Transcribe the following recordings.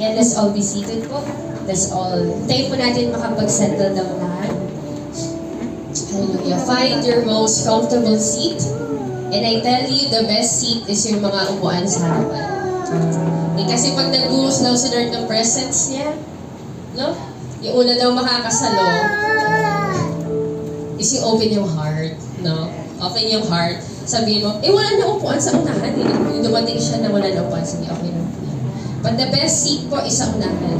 Yan, let's all be seated po. Let's all. Tayo po natin makapag-settle down lahat. Hallelujah. Find your most comfortable seat. And I tell you, the best seat is yung mga upuan sa harapan. Kasi pag nag-buhos daw si Lord ng presence niya, no? Yung una daw makakasalo is yung open yung heart, no? Open yung heart. Sabihin mo, wala na upuan sa unahan. Yung dumating siya na wala na upuan, sabi, okay na. But the best seat po is sa unahan.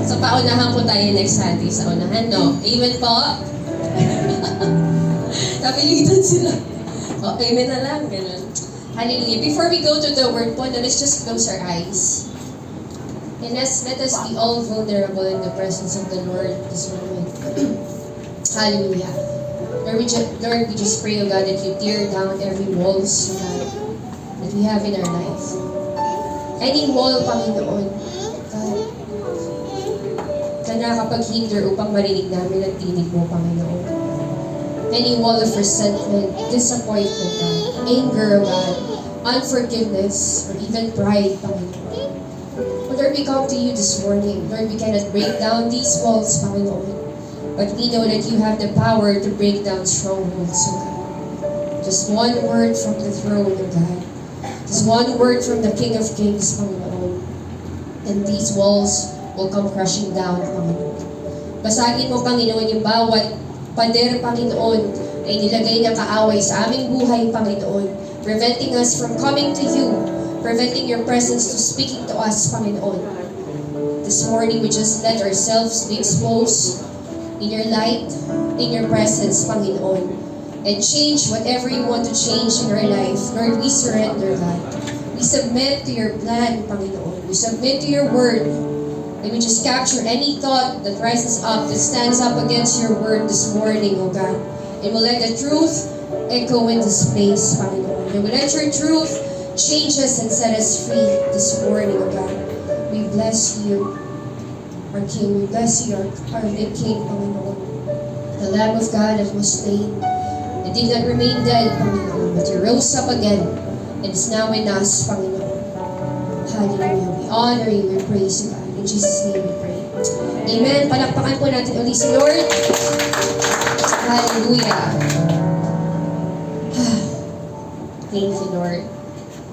So, paunahan po tayo next Sunday sa unahan, no? Amen po? Napilitan sila. O, amen na lang, ganun. Hallelujah. Before we go to the word po, let's just close our eyes. And let us be all vulnerable in the presence of the Lord this moment. Hallelujah. Lord, we just pray, O God, that you tear down every walls, O God, that we have in our life. Any wall, Panginoon, God, na nakakapag-hinder upang marinig namin ang tinig mo, Panginoon. Any wall of resentment, disappointment, God, anger, God, unforgiveness, or even pride, Panginoon. Lord, we come to you this morning. Lord, we cannot break down these walls, Panginoon. But we know that you have the power to break down strongholds, O God. Just one word from the throne, O God. Just one word from the King of Kings, Panginoon. And these walls will come crashing down, Panginoon. Basagin mo, Panginoon, yung bawat pader, Panginoon, ay nilagay ng kaaway sa aming buhay, Panginoon, preventing us from coming to you, preventing your presence to speaking to us, Panginoon. This morning, we just let ourselves be exposed in your light, in your presence, Panginoon, and change whatever you want to change in our life. Lord, we surrender, God. We submit to your plan, Panginoon. We submit to your word. And we just capture any thought that rises up, that stands up against your word this morning, O God. And we'll let the truth echo in this place, Panginoon. And we'll let your truth change us and set us free this morning, O God. We bless you, our King. We bless you, our good King, Panginoon. The Lamb of God that was slain. It did not remain dead, Panginoon, but you rose up again. And is now in us, Panginoon. Hallelujah. We honor you, we praise you, God. In Jesus' name we pray. Amen. Palakpakan po natin ulit si Lord. Hallelujah. Thank you, Lord.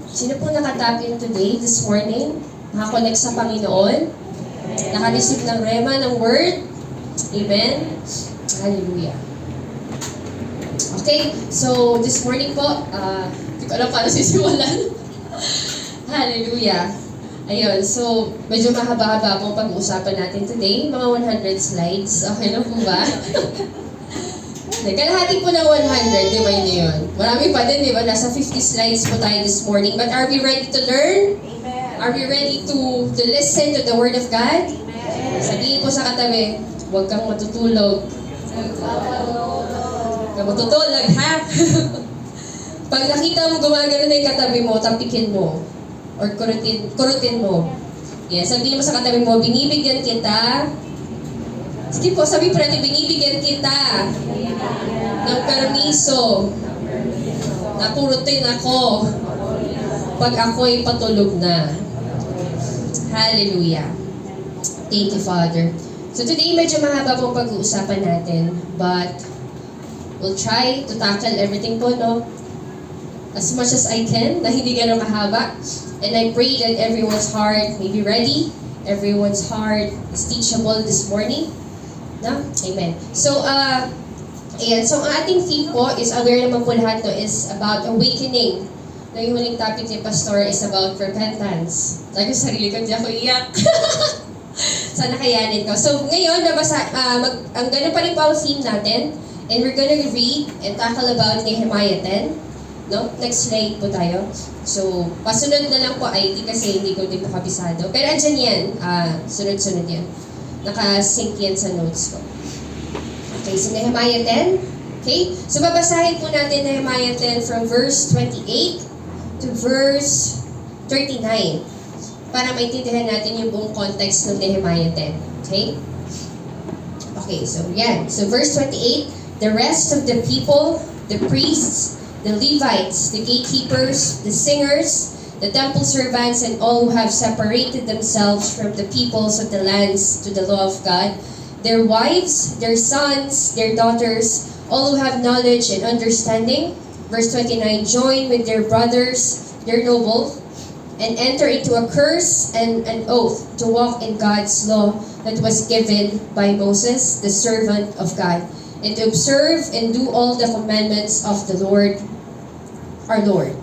Sino po nakatapin today, this morning? Nakakonect sa Panginoon? Nakareceive ng rema, ng word? Amen? Hallelujah. Okay, so this morning po, hindi ko alam paano sisimulan. Hallelujah. Ayun, so medyo mahaba-haba pong pag-uusapan natin today. Mga 100 slides. Okay lang po ba? Kalahati po ng 100, di ba yun yun? Marami pa din, di ba? Nasa 50 slides po tayo this morning. But are we ready to learn? Amen. Are we ready to listen to the Word of God? Amen. Sabihin po sa katabi, huwag kang matutulog. Huwag kang matutulog, ha? Pag nakita mo gumagano na yung katabi mo, tapikin mo. Or kurutin mo. Yeah, sabihin mo sa katabi mo, binibigyan kita. Sige po, sabihin po natin, binibigyan kita ng permiso na kurutin ako pag ako'y patulog na. Hallelujah. Thank you, Father. So today, medyo mahaba pong pag-uusapan natin, but we'll try to tackle everything po, no? As much as I can, na hindi ganun kahaba. And I pray that everyone's heart may be ready. Everyone's heart is teachable this morning. No? Amen. So, ayan. So, ang ating theme po is, aware naman po lahat to, is about awakening. No, yung huling topic ni Pastor is about repentance. Sabi ko sa sarili ko, hindi ako iyak. Sana kayanin ko. So, ngayon, ang ganun pa rin po ang theme natin. And we're gonna read and tackle about Nehemiah 10. No? Next slide po tayo. So, pasunod na lang po IT kasi hindi ko din po kabisado. Pero andyan yan. Sunod-sunod yan. Nakasync yan sa notes ko. Okay, so Nehemiah 10. Okay? So, babasahin po natin Nehemiah 10 from verse 28 to verse 39 para maintindihan natin yung buong context ng Nehemiah 10. Okay? Okay, so yan. So, verse 28, the rest of the people, the priests, the Levites, the gatekeepers, the singers, the temple servants and all who have separated themselves from the peoples of the lands to the law of God, their wives, their sons, their daughters, all who have knowledge and understanding. Verse 29, join with their brothers, their nobles, and enter into a curse and an oath to walk in God's law that was given by Moses, the servant of God, and to observe and do all the commandments of the Lord, our Lord,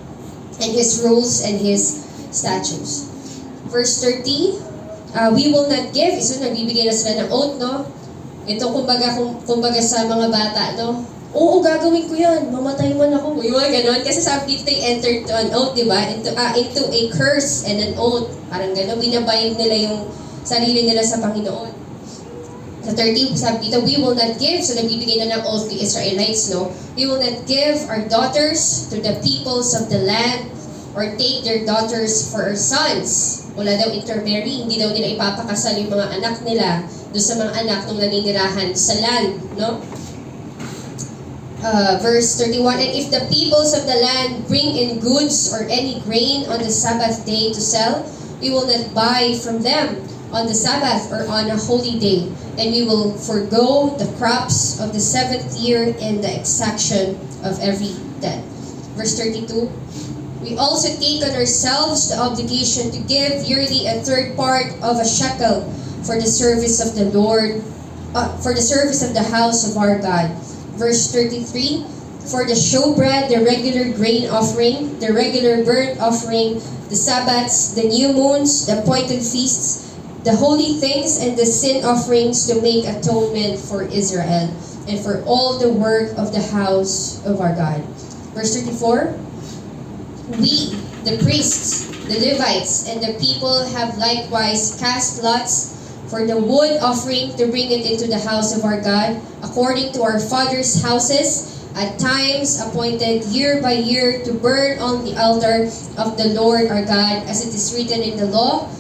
and His rules and His statutes. Verse 30, we will not give. So nagbibigay na sila ng oath, no? Ito kumbaga sa mga bata, no? Oo, gagawin ko yan. Mamatay man ako. Yung mga ganon. Kasi sabi dito, they entered to an oath, di ba? Into a curse and an oath. Parang ganon. Binabind nila yung sarili nila sa Panginoon. Sa 30, sabi dito, we will not give. So nagbibigay na ng oath the Israelites, no? We will not give our daughters to the peoples of the land or take their daughters for our sons. Wala daw intermarry. Hindi daw nila ipapakasal yung mga anak nila doon sa mga anak nung naninirahan sa land, no? Verse 31, and if the peoples of the land bring in goods or any grain on the Sabbath day to sell, we will not buy from them on the Sabbath or on a holy day, and we will forego the crops of the 7th year and the exaction of every debt. Verse 32, we also take on ourselves the obligation to give yearly a third part of a shekel for the service of the Lord, for the service of the house of our God. Verse 33, for the showbread, the regular grain offering, the regular burnt offering, the Sabbaths, the new moons, the appointed feasts, the holy things, and the sin offerings to make atonement for Israel, and for all the work of the house of our God. Verse 34, we, the priests, the Levites, and the people have likewise cast lots for the wood offering to bring it into the house of our God, according to our fathers' houses, at times appointed year by year to burn on the altar of the Lord our God, as it is written in the law.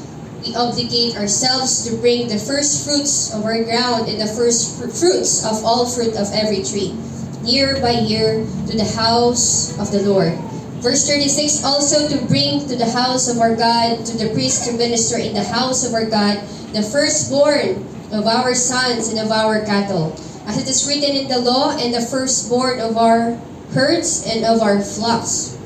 We obligate ourselves to bring the first fruits of our ground and the first fruits of all fruit of every tree, year by year to the house of the Lord. Verse 36, also to bring to the house of our God, to the priests to minister in the house of our God, the firstborn of our sons and of our cattle, as it is written in the law, and the firstborn of our herds and of our flocks.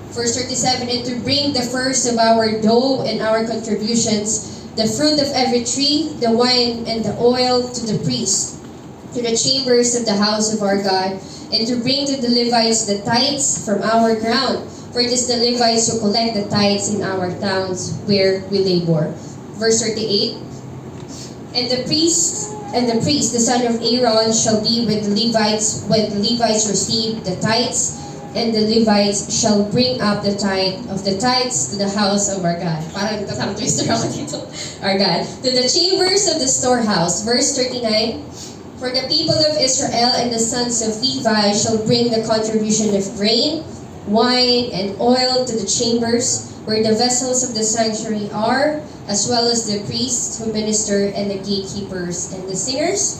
Verse 37, and to bring the first of our dough and our contributions, the fruit of every tree, the wine and the oil to the priest, to the chambers of the house of our God, and to bring to the Levites the tithes from our ground, for it is the Levites who collect the tithes in our towns where we labor. Verse 38, and the priest, the son of Aaron, shall be with the Levites when the Levites receive the tithes, and the Levites shall bring up the tithe of the tithes to the house of our God. Parang tongue twister ako dito. Our God. To the chambers of the storehouse. Verse 39, for the people of Israel and the sons of Levi shall bring the contribution of grain, wine, and oil to the chambers where the vessels of the sanctuary are, as well as the priests who minister and the gatekeepers and the singers.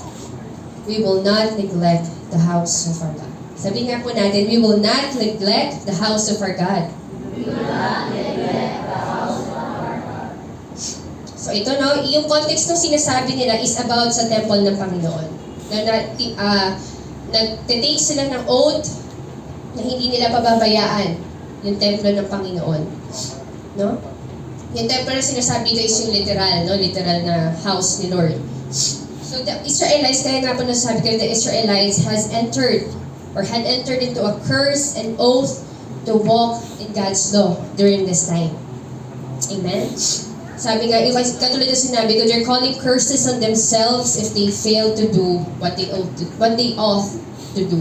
We will not neglect the house of our God. Sabi nga po natin, we will not neglect the house of our God. We will not neglect the house of our God. So ito, no, yung context ng sinasabi nila is about sa temple ng Panginoon. Nag-take sila ng oath na hindi nila pababayaan yung templo ng Panginoon. No? Yung temple na sinasabi dito is yung literal, no? Literal na house ni Lord. So the Israelites, kaya nga po nasabi ko, the Israelites had entered into a curse and oath to walk in God's law during this time. Amen? Sabi nga, katulad na sinabi ko, they're calling curses on themselves if they fail to do what they ought to do.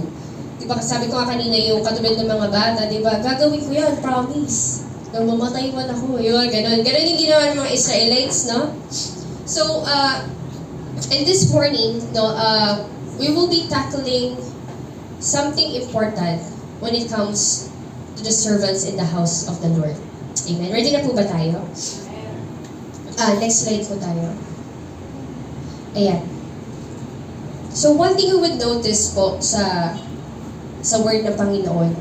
Diba, sabi ko nga kanina, yung katulad ng mga bata, diba, gagawin ko yan, promise. Nang mamatay man ako, yun, ganun. Ganun yung ginawa ng mga Israelites, no? So, and this morning, no, we will be tackling something important when it comes to the servants in the house of the Lord. Amen. Ready na po ba tayo? Next slide po tayo. Ayan. So, one thing you would notice po sa word ng Panginoon,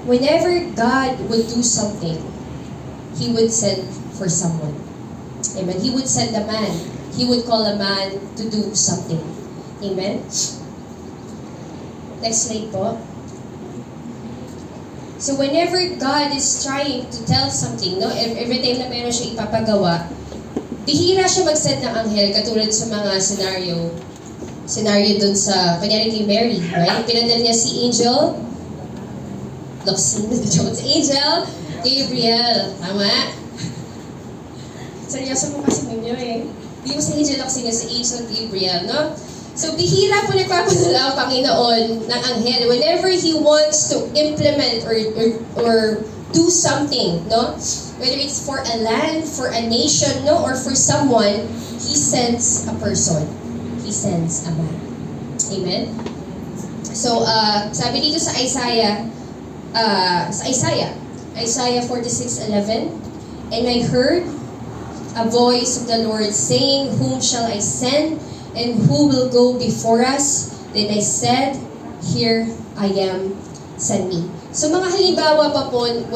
whenever God would do something, He would send for someone. Amen. He would send a man. He would call a man to do something. Amen. Next slide po. So whenever God is trying to tell something, no, every time na meron siya ipapagawa, bihira siya mag-send ng anghel katulad sa mga scenario dun sa, kunyari kay Mary, right? Pinadala niya si Angel, si Angel Gabriel, tama? Seryoso mo kasi ninyo eh. Hindi mo si Angel Locsin, si Angel Gabriel, no? So, bihira po nagpapadala ang Panginoon ng anghel whenever He wants to implement or do something, no? Whether it's for a land, for a nation, no? Or for someone, He sends a person. He sends a man. Amen? So, sabi dito sa Isaiah 46:11, "And I heard a voice of the Lord saying, Whom shall I send? And who will go before us? Then I said, Here I am, send me." So mga halimbawa pa po, ng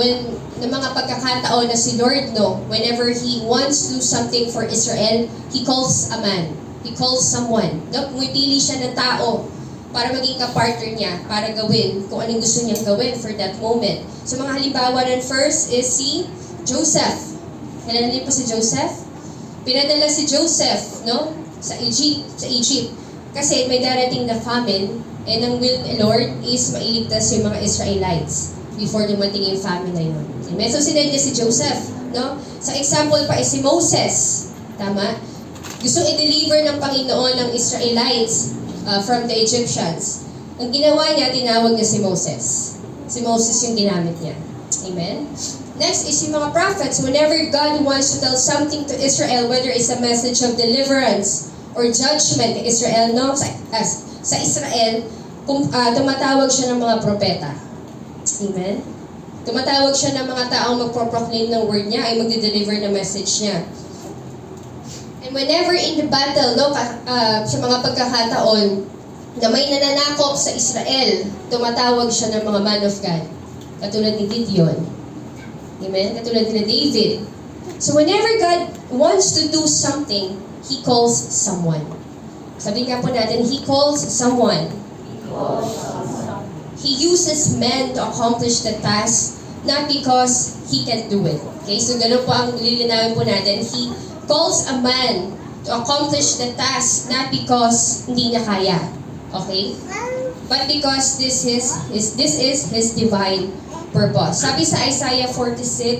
mga pagkakataon na si Lord, no, whenever He wants to do something for Israel, He calls a man. He calls someone. No? Pumipili siya ng tao para maging kapartner niya, para gawin kung anong gusto niyang gawin for that moment. So mga halimbawa nun first is si Joseph. Kailan niyo po si Joseph? Pinadala si Joseph, no? Sa Egypt. Kasi may darating na famine, and ang will ni Lord is mailigtas yung mga Israelites before dumating yung famine na yun. Amen? So sinend niya si Joseph, no? Sa example pa is si Moses. Tama? Gustong i-deliver ng Panginoon ng Israelites from the Egyptians. Ang ginawa niya, tinawag niya si Moses. Si Moses yung ginamit niya. Amen? Next is yung mga prophets. Whenever God wants to tell something to Israel, whether it's a message of deliverance or judgment to Israel, no? Sa Israel, tumatawag siya ng mga propeta. Amen? Tumatawag siya ng mga taong magpo-proclaim ng word niya, ay magde-deliver ng message niya. And whenever in the battle, no, sa mga pagkakataon na may nananakop sa Israel, tumatawag siya ng mga man of God. Katulad ni Gideon. Amen? Katulad ni David. So whenever God wants to do something, He calls someone. Sabi nga po natin, He calls someone. He uses men to accomplish the task, not because He can do it. Okay? So ganun po ang lilinawin po natin. He calls a man to accomplish the task, not because hindi niya kaya. Okay? But because this is His divine purpose. Sabi sa Isaiah 11.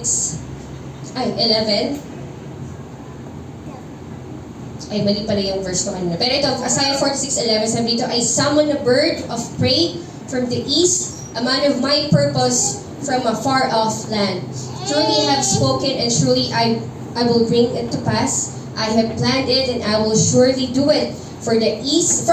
Ay, mali pala yung verse ko kanina. Pero ito, Isaiah 46:11, sabi dito, "I summon a bird of prey from the east, a man of my purpose from a far off land. Truly I have spoken, and truly I will bring it to pass. I have planned it, and I will surely do it. From the east,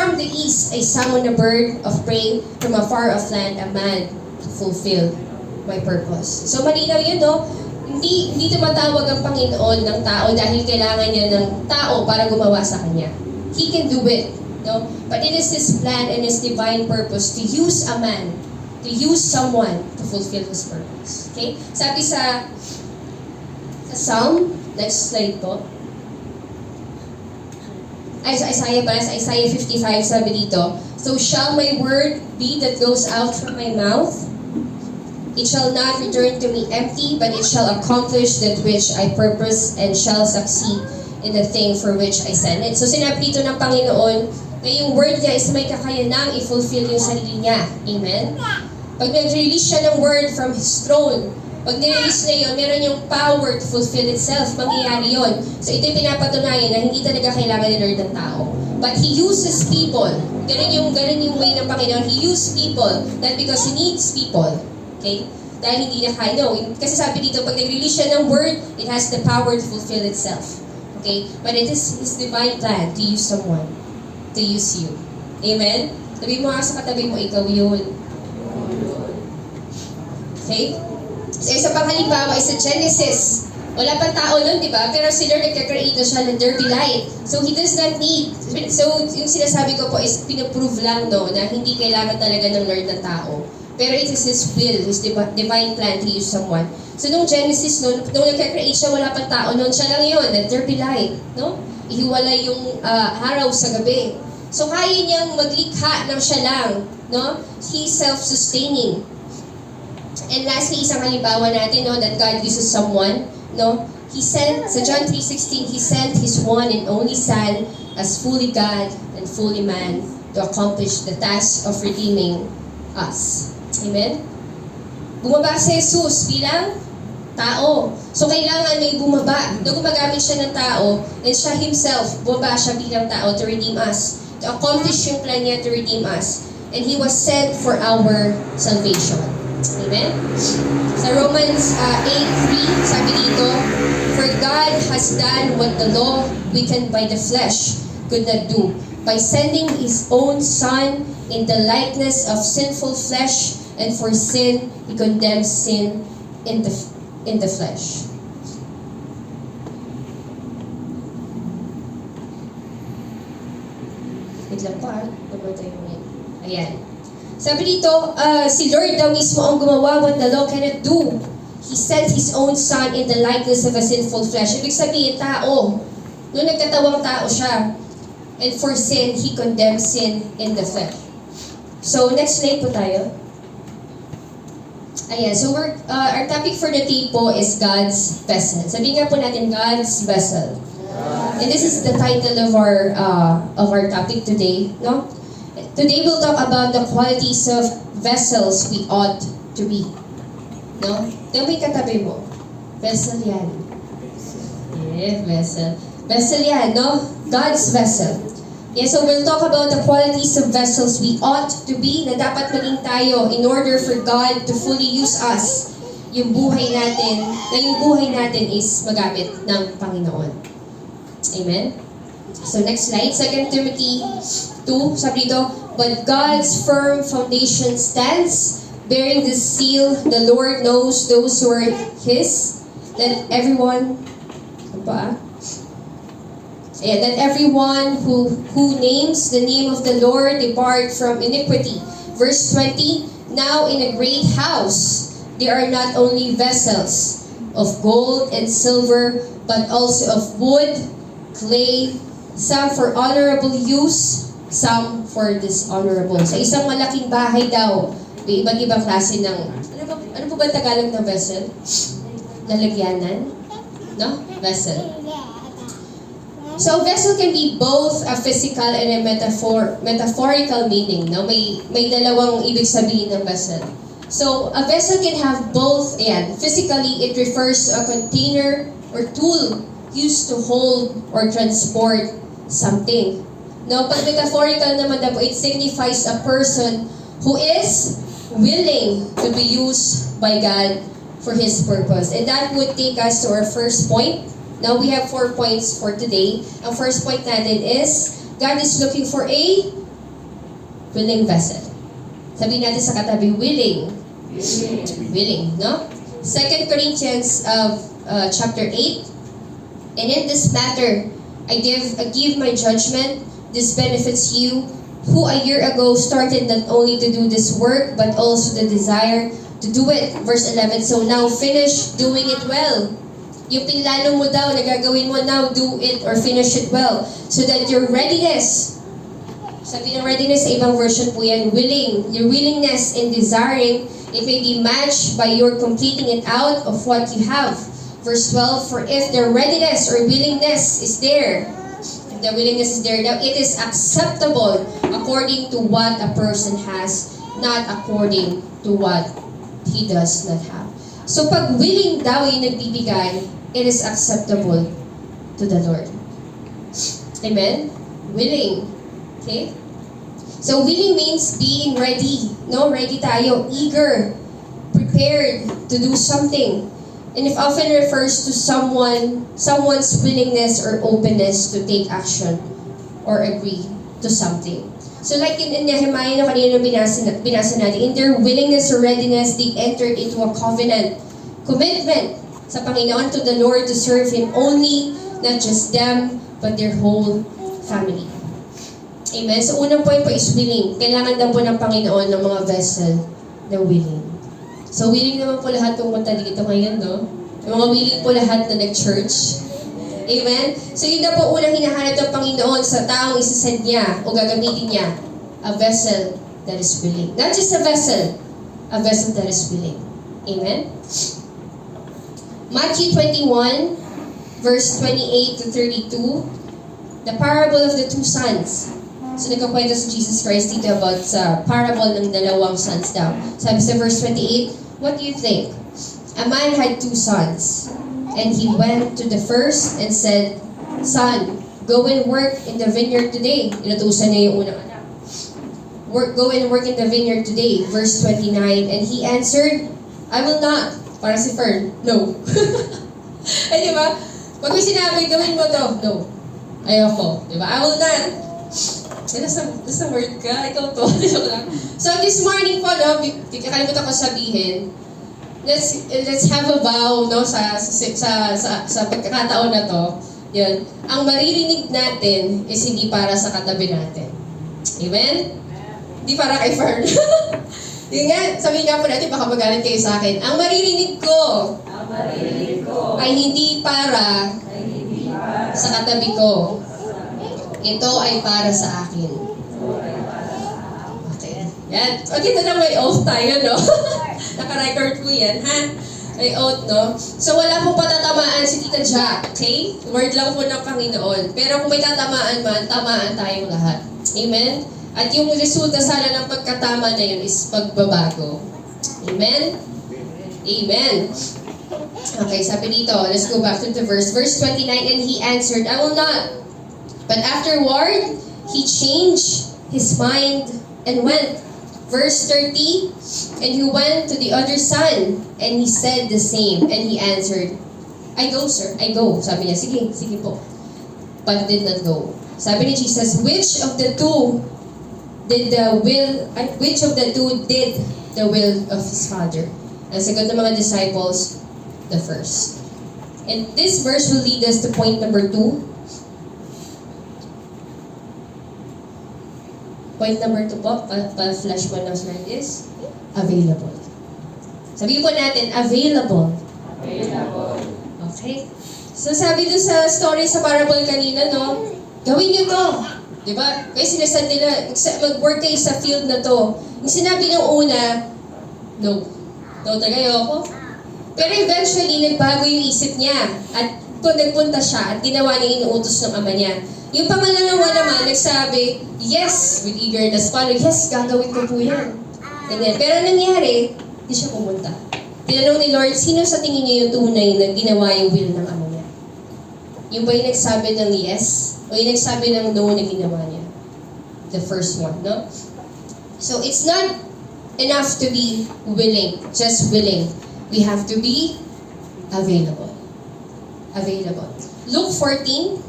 I summon a bird of prey from a far off land, a man to fulfill my purpose." So malinaw yun, no? Hindi tumatawag ang Panginoon ng tao dahil kailangan niya ng tao para gumawa sa Kanya. He can do it, no? But it is His plan and His divine purpose to use a man, to use someone to fulfill His purpose. Okay? Sabi sa Psalm, next slide po. Sa Isaiah 55, sabi dito, "So shall my word be that goes out from my mouth? It shall not return to me empty, but it shall accomplish that which I purpose and shall succeed in the thing for which I send it." So sinabi dito ng Panginoon na yung word niya is may kakayanang i-fulfill yung sarili niya. Amen? Pag nag-release siya ng word from His throne, pag nirelease na yun, meron yung power to fulfill itself. Mangyayari yun. So ito'y pinapatunayan na hindi talaga kailangan ni Lord ng tao. But He uses people. Ganun yung way ng Panginoon. He uses people, not because He needs people. Okay? Dahil hindi niya kaya. No, kasi sabi dito, pag nag-release siya ng word, it has the power to fulfill itself. Okay? But it is His divine plan to use someone. To use you. Amen? Sabi mo nga sa katabi mo, ikaw yun. Okay? So, isa pang halimbawa is sa Genesis. Wala pang tao nun, di ba? Pero si Lord nagka-create na siya ng there be light. So, He does not need. So, yung sinasabi ko po is pinaprove lang, no, na hindi kailangan talaga ng Lord ng tao. Pero it is His will, His divine plan to use someone. So nung Genesis, nung nagka-create siya, wala pang tao noon, siya lang yun, let there be light, no? Ihiwalay yung araw sa gabi. So kaya niyang maglikha ng siya lang, no? He's self-sustaining. And lastly, isang halimbawa natin, no, that God uses someone, no? He sent, sa John 3:16, He sent His one and only Son as fully God and fully man to accomplish the task of redeeming us. Amen? Bumaba si Jesus bilang tao. So, kailangan may bumaba. Nung gumagamit siya ng tao, and siya himself, bumaba siya bilang tao to redeem us, to accomplish yung plan niya to redeem us. And He was sent for our salvation. Amen? Sa Romans 8:3, sabi dito, "For God has done what the law, weakened by the flesh, could not do, by sending His own Son in the likeness of sinful flesh, and for sin, He condemns sin in the flesh." Wait lang po namatay mo yan. Ayan. Sabi dito, si Lord daw mismo ang gumawa what the law cannot do. He sent His own Son in the likeness of a sinful flesh. Ibig sabihin, tao. Noong nagkatawang tao siya. And for sin, He condemns sin in the flesh. So, next slide po tayo. Ayan, so our topic for the day po is God's vessel. Sabihin nga po natin, God's vessel. And this is the title of our topic today, no? Today we'll talk about the qualities of vessels we ought to be. No? Then may katabi mo. Vessel yan. Yeah, vessel. Vessel yan, no? God's vessel. Yeah, so we'll talk about the qualities of vessels we ought to be, na dapat maging tayo in order for God to fully use us. Yung buhay natin is magamit ng Panginoon. Amen? So next slide, 2 Timothy 2, sabi dito, "But God's firm foundation stands, bearing the seal, the Lord knows those who are His, that everyone," that everyone who names the name of the Lord depart from iniquity. Verse 20, "Now in a great house, there are not only vessels of gold and silver, but also of wood, clay, some for honorable use, some for dishonorable." Sa isang malaking bahay daw, may iba't ibang klase ng, ano po ba Tagalog na vessel? Lalagyanan? No? Vessel. So, vessel can be both a physical and a metaphorical meaning. No? May dalawang ibig sabihin ng vessel. So, a vessel can have both. Ayan, physically, it refers to a container or tool used to hold or transport something. No, pag metaphorical naman daw, it signifies a person who is willing to be used by God for His purpose. And that would take us to our first point. Now, we have 4 points for today. Ang first point natin is, God is looking for a willing vessel. Sabihin natin sa katabi, willing. Willing, no? 2 Corinthians chapter 8. "And in this matter, I give my judgment. This benefits you, who a year ago started not only to do this work, but also the desire to do it." Verse 11, "So now finish doing it well." Yung pinlano mo daw, nagagawin mo, now do it or finish it well. So that your readiness, sabi ng readiness sa ibang version po yan, willing. Your willingness in desiring, it may be matched by your completing it out of what you have. Verse 12, "For if their readiness or willingness is there, now it is acceptable according to what a person has, not according to what he does not have." So pag willing daw yung nagbibigay, it is acceptable to the Lord. Amen? Willing. Okay? So willing means being ready. No? Ready tayo. Eager. Prepared to do something. And it often refers to someone's willingness or openness to take action or agree to something. So like in Nehemiah na kanina binasa natin, in their willingness or readiness, they entered into a covenant, commitment sa Panginoon, to the Lord, to serve Him only, not just them, but their whole family. Amen? So unang point po is willing. Kailangan daw po ng Panginoon ng mga vessel na willing. So, willing naman po lahat pumunta dito ngayon, no? Yung mga willing po lahat na nag-church. Amen? So, yun na po unang hinahanap ng Panginoon sa taong isasend niya o gagamitin niya. A vessel that is willing. Not just a vessel that is willing. Amen? Matthew 21, verse 28 to 32, the parable of the two sons. So, nagkakwento si Jesus Christ dito about sa parable ng dalawang sons daw. Sabi sa verse 28, what do you think? A man had two sons, and he went to the first and said, Son, go and work in the vineyard today. Inutusan niya yung unang anak. Go and work in the vineyard today. Verse 29, and he answered, I will not. Para si Fern, no. Ay, di ba? Pag may sinabi, gawin mo to, no. Ayoko. Di ba? I will not. Nasa word ka, ikaw to. So this morning po, no, kakalimutan ko sabihin, let's have a vow, no, sa pagkakataon na to. Yun. Ang maririnig natin is hindi para sa katabi natin. Amen? Hindi para kay Fern. Yun nga, sabihin nga po natin, baka magalit kayo sa akin. Ang maririnig ko ay hindi para sa katabi ko. Ito ay para sa akin. Okay. Yan. Okay, ito na may oath tayo, no? Naka-record po yan, ha? May oath, no? So, wala pong patatamaan si Tita Jack, okay? Word lang po ng Panginoon. Pero kung may tatamaan man, tamaan tayong lahat. Amen? At yung resulta sana ng pagkatama na yun is pagbabago. Amen? Amen. Okay, sabi dito, let's go back to the verse. Verse 29, and he answered, I will not. But afterward, he changed his mind and went. Verse 30, and he went to the other son, and he said the same. And he answered, I go, sir, I go. Sabi niya, sige po. But did not go. Sabi ni Jesus, which of the two did the will of his father? Ang sagot ng mga disciples, the first. And this verse will lead us to point number 2. Point number 2 po, pa-flash mo ng slide is, available. Sabihin po natin, available. Okay? So sabi doon sa story sa parable kanina, no? Gawin niyo to. Diba? Kaya sinasabi nila, mag-work kayo sa field na to. Yung sinabi ng una, no. No, ayoko. Pero eventually, nagbago yung isip niya. At kung nagpunta siya at ginawa niya yung inuutos ng ama niya. Yung pangalawa naman, nagsabi, yes, with eagerness, paano, yes, gagawin ko po yan. Ganyan. Pero nangyari, hindi siya pumunta. Tinanong ni Lord, sino sa tingin niyo yung tunay na ginawa yung will ng ama niya? Yung ba yung nagsabi ng yes? O yung nagsabi ng no na ginawa niya? The first one, no? So, it's not enough to be willing, just willing. We have to be available. Available. Luke 14,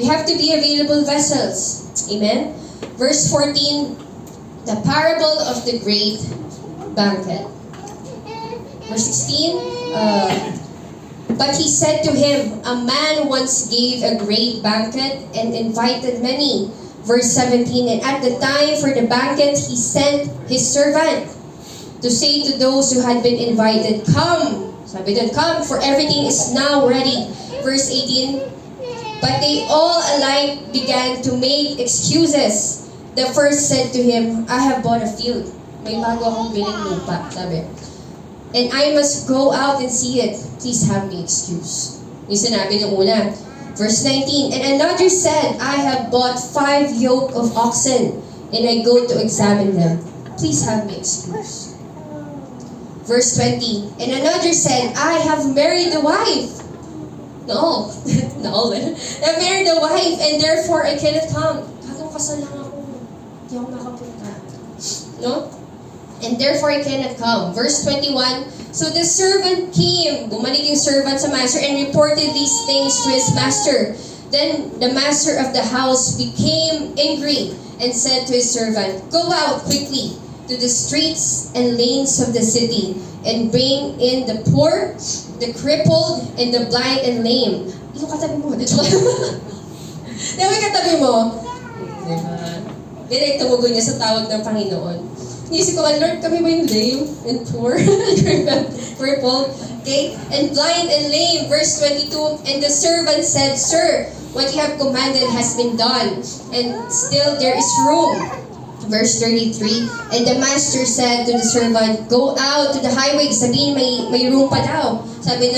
we have to be available vessels. Amen? Verse 14, the parable of the great banquet. Verse 16, but he said to him, a man once gave a great banquet and invited many. Verse 17, and at the time for the banquet, he sent his servant to say to those who had been invited, come. Sabi doon, come, for everything is now ready. Verse 18, but they all alike began to make excuses. The first said to him, I have bought a field. May bago akong biling lupa, sabi. And I must go out and see it. Please have me excuse. Yung sinabi ng una. Verse 19, and another said, I have bought 5 yoke of oxen, and I go to examine them. Please have me excuse. Verse 20, and another said, I have married a wife. No. No. I married a wife, and therefore I cannot come. Bagong kasal lang ako. Hindi ako makapunta. No? And therefore I cannot come. Verse 21, so the servant came, bumalik yung servant sa master, and reported these things to his master. Then the master of the house became angry and said to his servant, go out quickly to the streets and lanes of the city, and bring in the poor, the crippled, and the blind and lame. Yung katabi mo, dito. Yung katabi mo. Diba? Direct tumugon niya sa tawag ng Panginoon. Inisip ko, Lord, kami ba yung lame and poor? Purple. Okay? And blind and lame. Verse 22, and the servant said, Sir, what you have commanded has been done, and still there is room. Verse 33, and the master said to the servant, Go out to the highway. Sabihin, may room pa daw. Sabi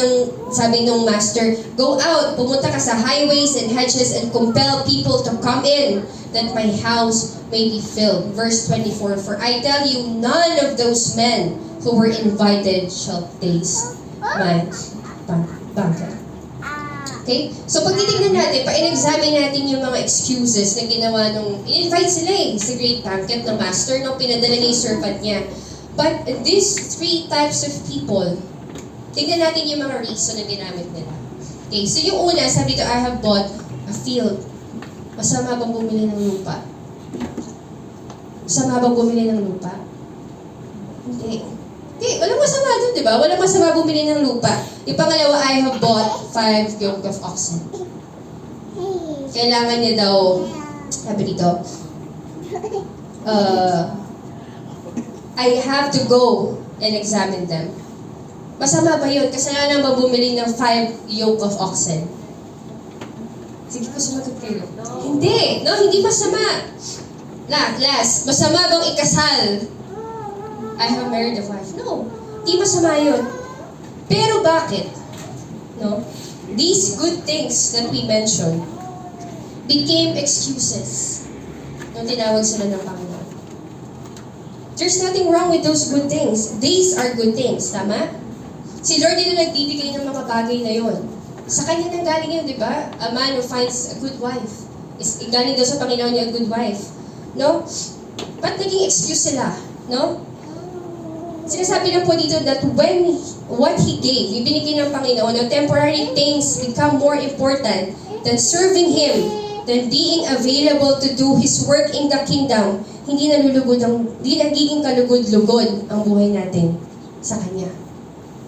nung master, Go out, pumunta ka sa highways and hedges and compel people to come in, that my house may be filled. Verse 24, For I tell you, none of those men who were invited shall taste my banquet. Okay? So pag titignan natin, pa-in-examine natin yung mga excuses na ginawa nung in-invite sila sa great banquet ng master nung pinadala niya yung servant niya. But these three types of people, tignan natin yung mga reason na ginamit nila. Okay, so yung una, sabi dito, I have bought a field. Masama bang bumili ng lupa? Masama bang bumili ng lupa? Hindi. Hindi, walang masama dun, di ba? Walang masama bumili ng lupa. Yung pangalawa, I have bought 5 yoke of oxen. Kailangan niya daw, sabi dito, I have to go and examine them. Masama ba yun? Kasalanan ba bumili ng 5 yoke of oxen? Sige po, sumagot kayo. Hindi! No, hindi masama. Last, masama bang ikasal? I have married a wife. No, hindi masama yun. Pero bakit? No? These good things that we mentioned became excuses nung tinawag sila ng Panginoon. There's nothing wrong with those good things. These are good things. Tama? Si Lord din na nagbibigay ng mga bagay na yon. Sa kanya nang galing yun, di ba? A man who finds a good wife. Galing daw sa Panginoon niya a good wife. No? Ba't naging excuse sila? No? Sinasabi lang po dito that when what He gave, yung binigay ng Panginoon, the temporary things become more important than serving Him, than being available to do His work in the kingdom, hindi nagiging kalugod-lugod ang buhay natin sa Kanya.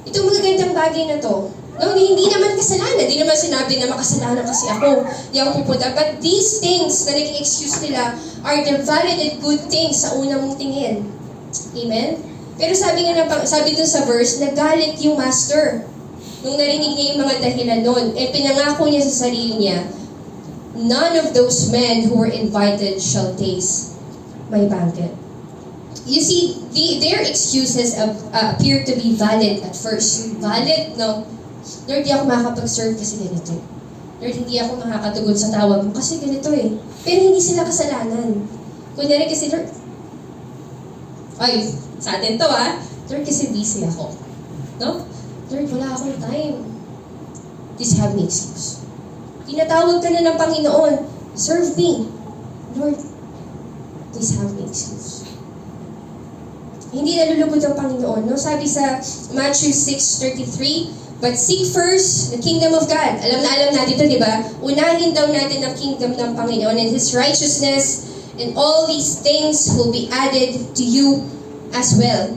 Itong magagandang bagay na to, no, hindi naman kasalanan, hindi naman sinabi na makasalanan kasi ako, di ako pupunta. But these things na naging excuse nila are the valid and good things sa una mong tingin. Amen? Pero sabi dun sa verse, nagalit yung master. Nung narinig niya yung mga dahilan nun, pinangako niya sa sarili niya, none of those men who were invited shall taste my banquet. You see, their excuses appear to be valid at first. Valid, no? Lord, di ako makakapag-serve kasi ganito. Lord, hindi ako makakatugod sa tawag mo kasi ganito eh. Pero hindi sila kasalanan. Kunyari kasi, Lord, ay, sa atin to Lord, kasi busy ako. No? Lord, wala akong time. Please have me excuse. Tinatawag ka na ng Panginoon, serve me. Lord, please have me excuse. Hindi nalulugod ang Panginoon. No? Sabi sa Matthew 6:33, but seek first the kingdom of God. Alam natin ito, di ba? Unahin daw natin ang kingdom ng Panginoon and His righteousness, and all these things will be added to you as well.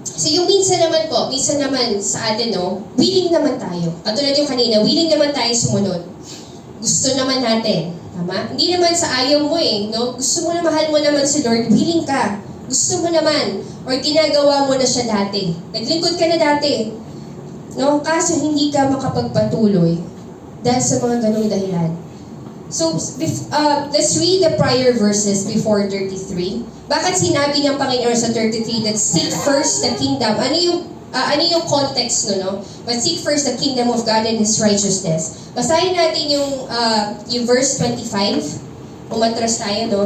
So yung minsan naman sa atin, no, willing naman tayo. Katulad yung kanina, willing naman tayo sumunod. Gusto naman natin. Tama? Hindi naman sa ayaw mo no? Gusto mo na, mahal mo naman si Lord, willing ka. Gusto mo naman. Or ginagawa mo na siya dati. Naglingkod ka na dati. No? Kaso hindi ka makapagpatuloy dahil sa mga ganong dahilan. So, let's read the prior verses before 33. Bakit sinabi ng Panginoon sa 33 that seek first the kingdom? Ano yung context no? But seek first the kingdom of God and His righteousness. Basahin natin yung verse 25. Umatras tayo, no?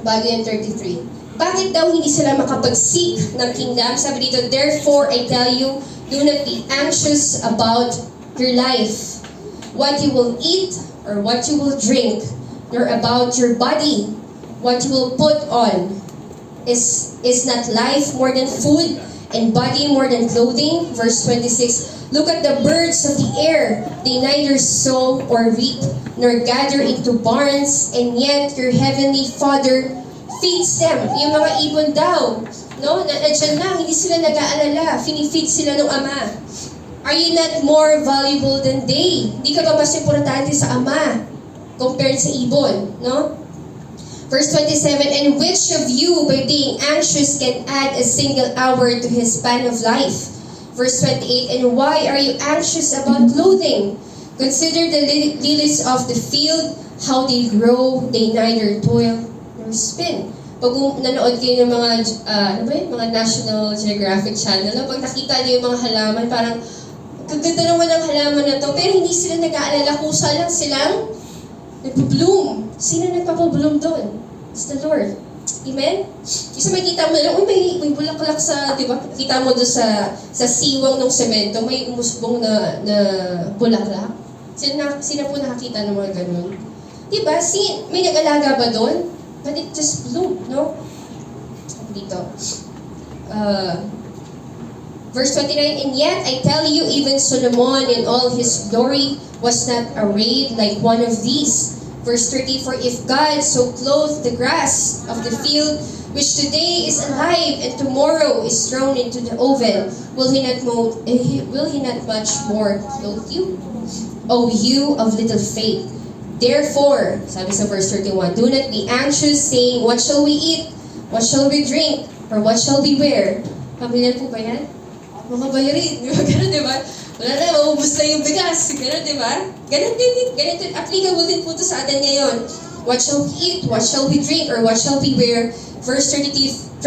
Bago yung 33. Bakit daw hindi sila makapag-seek ng kingdom? Sabi dito, therefore I tell you, do not be anxious about your life, what you will eat or what you will drink, nor about your body, what you will put on. Is not life more than food, and body more than clothing? Verse 26, look at the birds of the air. They neither sow or reap, nor gather into barns, and yet your heavenly Father feeds them. Yung mga ibon daw, no? Nandiyan lang, hindi sila nag-aalala. Finifeed sila ng Ama. Are you not more valuable than they? Hindi ka ba mas importante sa Ama compared sa ibon, no? Verse 27, and which of you, by being anxious, can add a single hour to his span of life? Verse 28, and why are you anxious about clothing? Consider the lilies of the field, how they grow, they neither toil nor spin. Pag nanood kayo ng mga, mga National Geographic Channel, pag nakita niyo yung mga halaman, parang, kaganda naman ng halaman na to, pero hindi sila nag-aalala kung saan lang silang nagpo-bloom. Sino nagpapa-bloom doon? It's the Lord. Amen? Isa makita mo lang, may bulaklak sa, di ba? Kita mo doon sa siwang ng semento, may umusbong na bulaklak. Sino po nakakita ng mga ganun? Di ba? May nag-alaga ba doon? But it just bloomed, no? Dito. Verse 29, and yet I tell you, even Solomon in all his glory was not arrayed like one of these. Verse 30, for if God so clothed the grass of the field, which today is alive and tomorrow is thrown into the oven, will he not much more clothe you? O you of little faith. Therefore, sabi sa verse 31, do not be anxious, saying, what shall we eat? What shall we drink? Or what shall we wear? Pamilyar po ba yan? Mga bayarin. Ganun, di ba? Wala na, maubos na yung bigas. Ganun, di ba? Ganun din. Applicable din po ito sa atin ngayon. What shall we eat? What shall we drink? Or what shall we wear? Verse 32,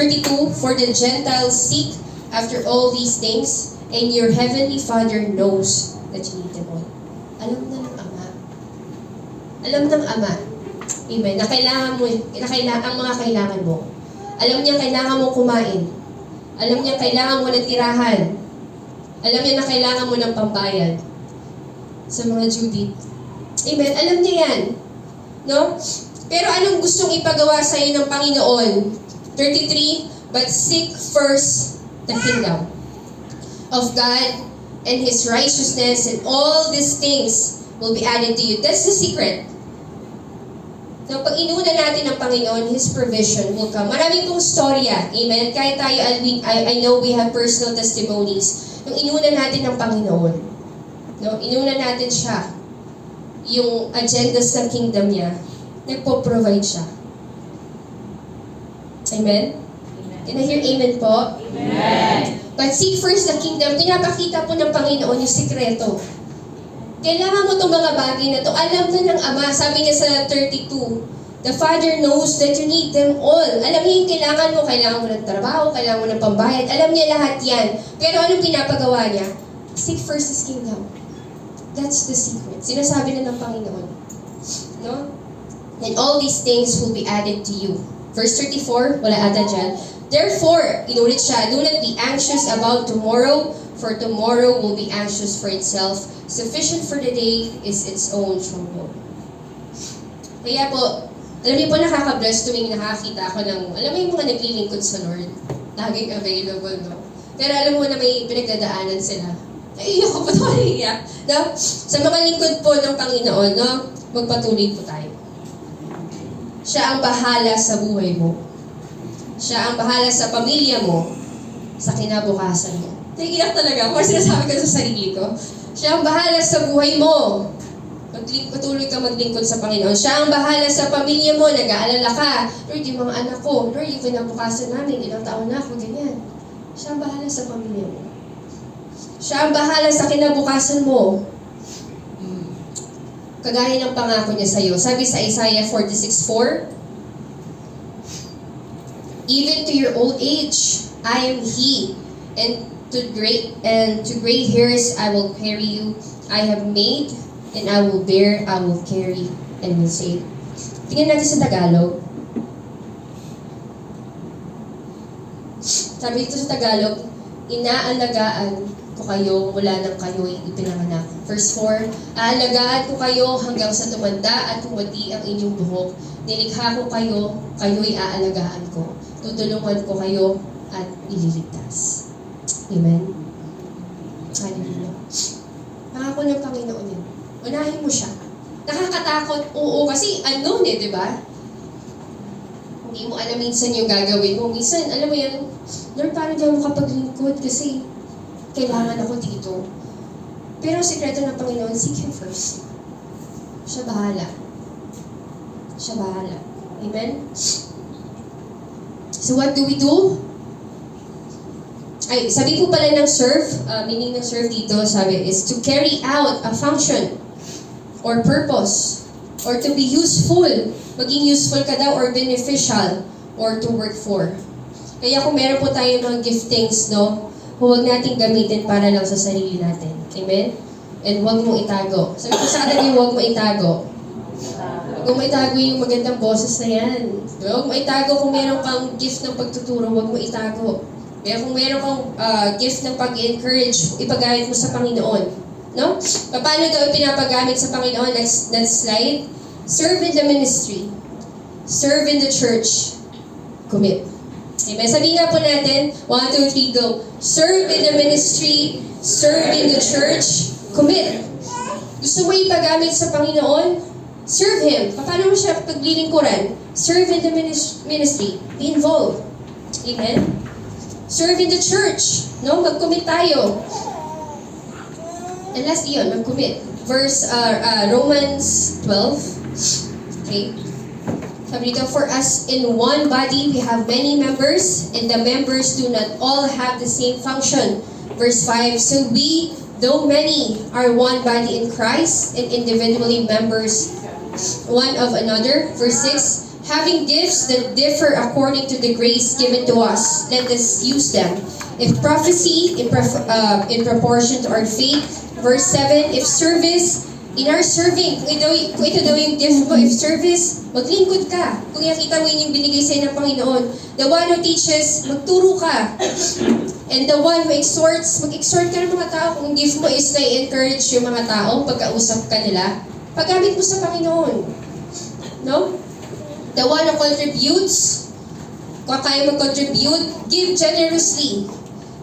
for the Gentiles seek after all these things, and your heavenly Father knows that you need them all. Alam na ng Ama. Alam ng Ama. Amen. Na kailangan mo, ang mga kailangan mo. Alam niya kailangan mo kumain. Alam niya kailangan mo ng tirahan. Alam niya na kailangan mo ng pambayad. Sa mga Judith. Amen. Alam niya yan. No? Pero anong gustong ipagawa sa iyo ng Panginoon? 33, but seek first the kingdom of God and His righteousness, and all these things will be added to you. That's the secret. So, pag inuna natin ng Panginoon, His provision will come. Maraming pong storya. Amen. Kahit tayo, I know we have personal testimonies. Yung inuna natin ng Panginoon. No? Inuna natin siya. Yung agendas ng kingdom niya, nagpo-provide siya. Amen? Can I hear amen po? Amen. But seek first the kingdom. Pinapakita po ng Panginoon yung sikreto. Kailangan mo itong mga bagay na to. Alam na ng Ama. Sabi niya sa 32, the Father knows that you need them all. Alam niya yung kailangan mo. Kailangan mo ng trabaho, kailangan mo ng pambayad. Alam niya lahat yan. Pero anong pinapagawa niya? Seek first His kingdom. That's the secret. Sinasabi na ng Panginoon. No? And all these things will be added to you. Verse 34, wala ata dyan. Therefore, inulit siya, do not be anxious about tomorrow, for tomorrow will be anxious for itself. Sufficient for the day is its own trouble. Kaya po, alam niyo po nakaka-bless tuwing nakakita ako ng, alam mo yung mga naglilingkod sa Lord, laging available, no? Pero alam mo na may pinagdadaanan sila. Naiiyak ko po ito, naiiyak. No? Sa mga lingkod po ng Panginoon, no? Magpatuloy po tayo. Siya ang bahala sa buhay mo. Siya ang bahala sa pamilya mo, sa kinabukasan mo. Naiiyak talaga. Kung sinasabi ko sa sarili ko, siya ang bahala sa buhay mo. Patuloy ka maglingkod sa Panginoon. Siya ang bahala sa pamilya mo. Nag-aalala ka. Lord, yung mga anak ko. Lord, yung kinabukasan namin. Ilang taon na ako. Ganyan. Siya ang bahala sa pamilya mo. Siya ang bahala sa kinabukasan mo. Kagaya ng pangako niya sa iyo. Sabi sa Isaiah 46:4, even to your old age, I am He, and to gray hairs I will carry you. I have made, and I will bear, I will carry, and will save. Tingnan natin sa Tagalog. Sabi dito sa Tagalog, inaalagaan ko kayo mula nang kayo'y ipinanganak. Verse 4, aalagaan ko kayo hanggang sa tumanda at tumati ang inyong buhok. Nilikha ko kayo, kayo'y aalagaan ko. Tutulungan ko kayo at ililigtas. Amen? Hallelujah. Pangako ng Panginoon yan. Unahin mo siya. Nakakatakot, oo, kasi unknown di ba? Hindi mo alam minsan yung gagawin mo. Minsan, alam mo yan, Lord, paano di ako makapaglingkod kasi kailangan ako dito. Pero ang sikreto ng Panginoon, seek Him first. Siya bahala. Siya bahala. Amen? So what do we do? Ay, sabi po pala ng serve, meaning ng serve dito, sabi, is to carry out a function or purpose or to be useful. Maging useful ka daw or beneficial or to work for. Kaya kung meron po tayo mga giftings, no, huwag nating gamitin para lang sa sarili natin. Amen? And huwag mong itago. Sabi ko sa katabi, huwag mo itago. Huwag mo itago yung magandang boses na yan. Huwag mo itago kung meron kang gift ng pagtuturo, huwag mo itago. Kaya kung meron kang gift ng pag-encourage, ipagamit mo sa Panginoon. No? Paano daw ipinapagamit sa Panginoon? Next slide. Serve in the ministry. Serve in the church. Commit. Amen. Sabihin nga po natin, 1, 2, 3, go. Serve in the ministry, serve in the church, commit. Gusto mo ipagamit sa Panginoon? Serve Him. Paano mo siya paglilingkuran? Serve in the ministry. Be involved. Amen. Serve in the church. No? Mag-commit tayo. And last yun, mag-commit. Romans 12. Okay. Sabi dito, for us in one body, we have many members, and the members do not all have the same function. Verse 5, so we, though many, are one body in Christ, and individually members one of another. Verse 6, having gifts that differ according to the grace given to us, let us use them. If prophecy, in proportion to our faith. Verse 7, if service, in our serving, kung ito daw yung gift mo, if service, maglingkod ka. Kung nakita mo yun yung binigay sa'yo ng Panginoon. The one who teaches, magturo ka. And the one who exhorts, mag-exhort ka ng mga tao. Kung gift mo is na-encourage yung mga tao, pagkausap ka nila, paggamit mo sa Panginoon. No? The one who contributes, kung kaya mag-contribute, give generously.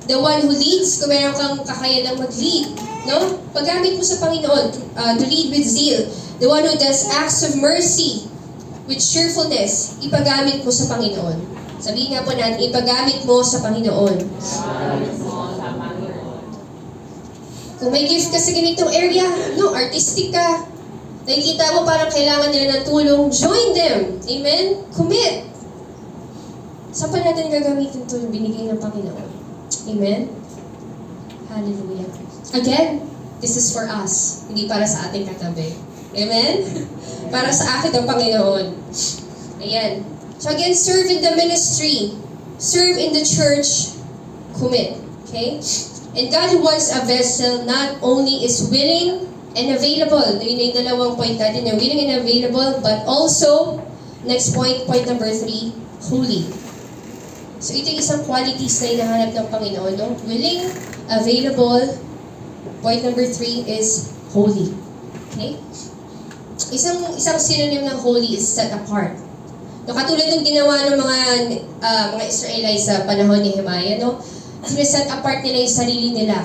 The one who leads, kung meron kang kakayanang mag-lead, no? Paggamit mo sa Panginoon, to lead with zeal. The one who does acts of mercy with cheerfulness, ipagamit mo sa Panginoon. Sabihin nga po natin, ipagamit mo sa Panginoon. Kung may gift ka sa ganitong area, no, artistic ka, nakikita mo parang kailangan nila ng tulong, join them. Amen? Commit. Saan pa natin gagamitin ito yung binigay ng Panginoon? Amen? Hallelujah. Again, this is for us, hindi para sa ating katabi. Amen? Para sa akin ang Panginoon. Ayan. So again, serve in the ministry. Serve in the church. Commit. Okay? And God wants a vessel not only is willing and available. Yun yung dalawang point natin. Yung willing and available, but also, next point number 3, holy. So ito yung isang qualities na hinahanap ng Panginoon. No? Willing, available. Point number 3 is holy. Okay? Isang synonym ng holy is set apart. No, katulad ng ginawa ng mga Israelites sa panahon ni Nehemiah, no? Sineset apart nila yung sarili nila.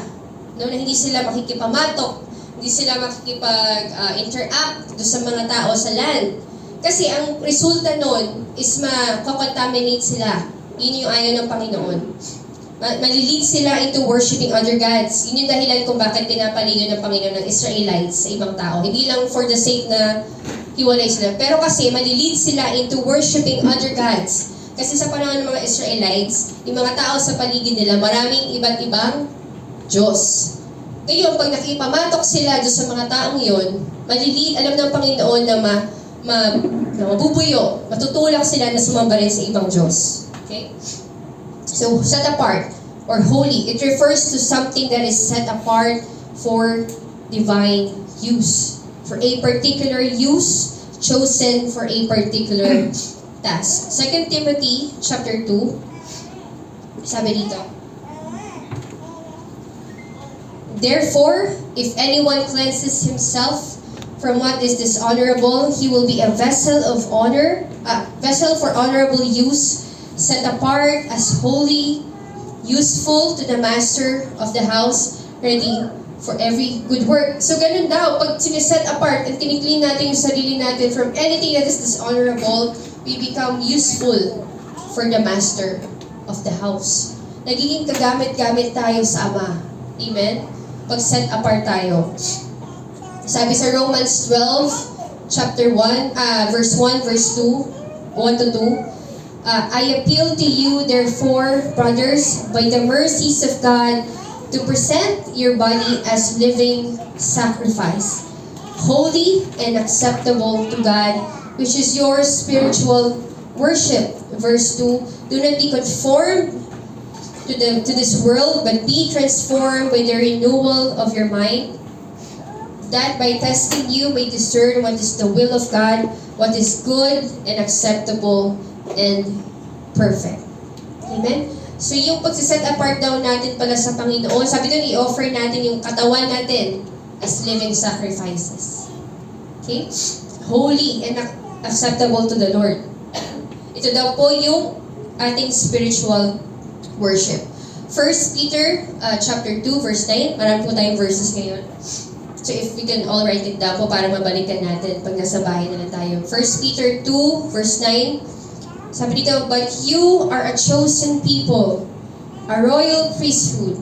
No, na hindi sila makikipamatok, hindi sila makikipag-interact sa mga tao sa land. Kasi ang resulta nun is makakontaminate sila. Yun yung ayaw ng Panginoon. Malilid sila into worshiping other gods. Yun yung dahilan kung bakit pinapaligo ng Panginoon ng Israelites sa ibang tao. Hindi lang for the sake na hiwalay sila. Pero kasi malilid sila into worshiping other gods. Kasi sa panahon ng mga Israelites, yung mga tao sa paligid nila, maraming iba't ibang Diyos. Ngayon, pag nakipamatok sila doon sa mga taong yun, malilid, alam ng Panginoon na mabubuyo, matutulak sila na sumamba rin sa ibang Diyos. Okay? So, set apart or holy, it refers to something that is set apart for divine use. For a particular use, chosen for a particular task. 2 Timothy chapter 2, sabi dito, therefore, if anyone cleanses himself from what is dishonorable, he will be a vessel of honor, vessel for honorable use, set apart as holy, useful to the master of the house, ready for every good work. So ganun daw, pag siniset apart at kiniklin natin yung sarili natin from anything that is dishonorable, we become useful for the master of the house. Nagiging kagamit-gamit tayo sa Ama. Amen? Pag set apart tayo. Sabi sa Romans 12, chapter 1, verse 1, verse 2, 1 to 2. I appeal to you, therefore, brothers, by the mercies of God, to present your body as living sacrifice, holy and acceptable to God, which is your spiritual worship. Verse 2, do not be conformed to this world, but be transformed by the renewal of your mind, that by testing you may discern what is the will of God, what is good and acceptable and perfect. Amen? So yung pagsiset apart daw natin pala sa Panginoon, sabi doon, i-offer natin yung katawan natin as living sacrifices. Okay? Holy and acceptable to the Lord. Ito daw po yung ating spiritual worship. 1 Peter chapter 2 verse 9. Marami po tayong verses ngayon. So if we can all write it down po para mabalikan natin pag nasa bahay na lang tayo. 1 Peter 2 verse 9. Sabi dito, but you are a chosen people, a royal priesthood,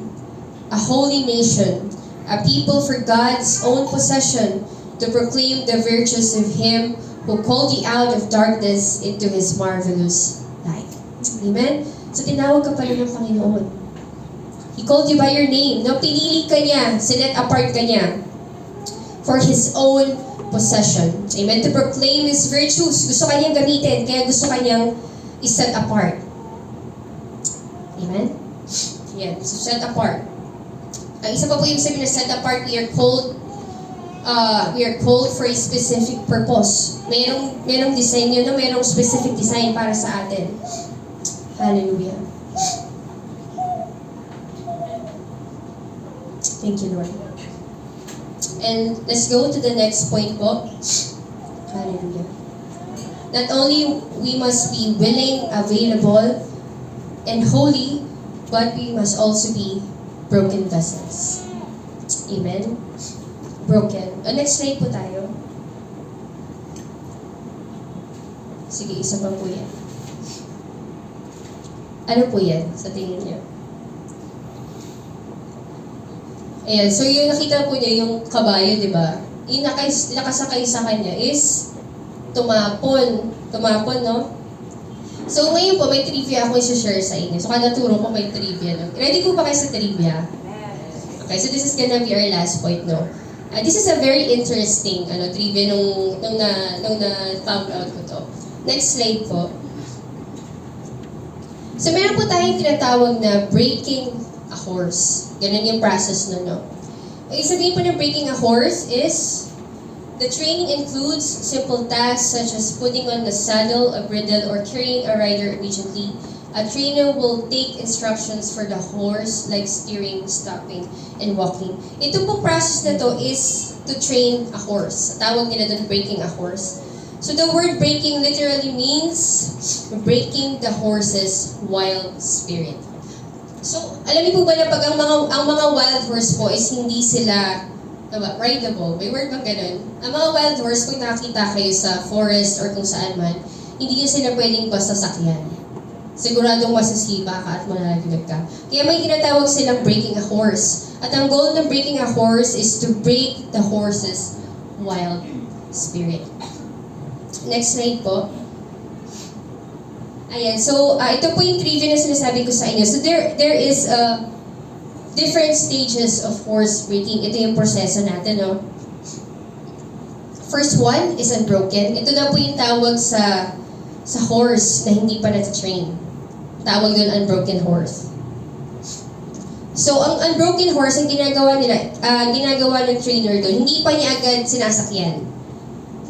a holy nation, a people for God's own possession, to proclaim the virtues of Him who called you out of darkness into His marvelous light. Amen? So tinawag ka pala ng Panginoon. He called you by your name. No, pinili ka niya, sinet apart ka niya for His own possession. Amen? To proclaim His virtues. Gusto kanyang gamitin, kaya gusto kanyang i-set apart. Amen? Yan. So, set apart. Ang isa pa po yung sabi na set apart, we are called for a specific purpose. Merong design yun, no? Merong specific design para sa atin. Hallelujah. Thank you, Lord. And let's go to the next point po. Hallelujah. Not only we must be willing, available, and holy, but we must also be broken vessels. Amen? Broken. Next slide po tayo. Sige, isa pa po yan. Ano po yan sa tingin niyo? Ayan, so yung nakita po niya, yung kabayo, di ba? Yung nakasakay sa kanya is tumapon. Tumapon, no? So ngayon po, may trivia ako i-share sa inyo. So kada turo ko may trivia. No? Ready po ba kayo sa trivia? Okay, so this is gonna be our last point, no? This is a very interesting trivia nung na-found out ko to. Next slide po. So meron po tayong tinatawag na breaking a horse. Ganun yung process nun, no? Ang sabihin po ng breaking a horse is, the training includes simple tasks such as putting on the saddle, a bridle, or carrying a rider immediately. A trainer will take instructions for the horse like steering, stopping, and walking. Ito pong process na to is to train a horse. Tawag nila doon breaking a horse. So the word breaking literally means breaking the horse's wild spirit. So, alam niyo po ba na pag ang mga wild horse po is hindi sila rideable? May word bang ganun? Ang mga wild horse, kung nakakita kayo sa forest or kung saan man, hindi nyo sila pwedeng basta sakyan. Siguradong masisipa ka at malalagnat ka. Kaya may tinatawag silang breaking a horse. At ang goal ng breaking a horse is to break the horse's wild spirit. Next slide po. Ayan, so ito po yung trivia na sinasabi ko sa inyo. So there is different stages of horse breaking. Ito yung proseso natin, no? First one is unbroken. Ito na po yung tawag sa horse na hindi pa nata-train. Tawag doon unbroken horse. So ang unbroken horse, ang ginagawa ng trainer doon, hindi pa niya agad sinasakyan.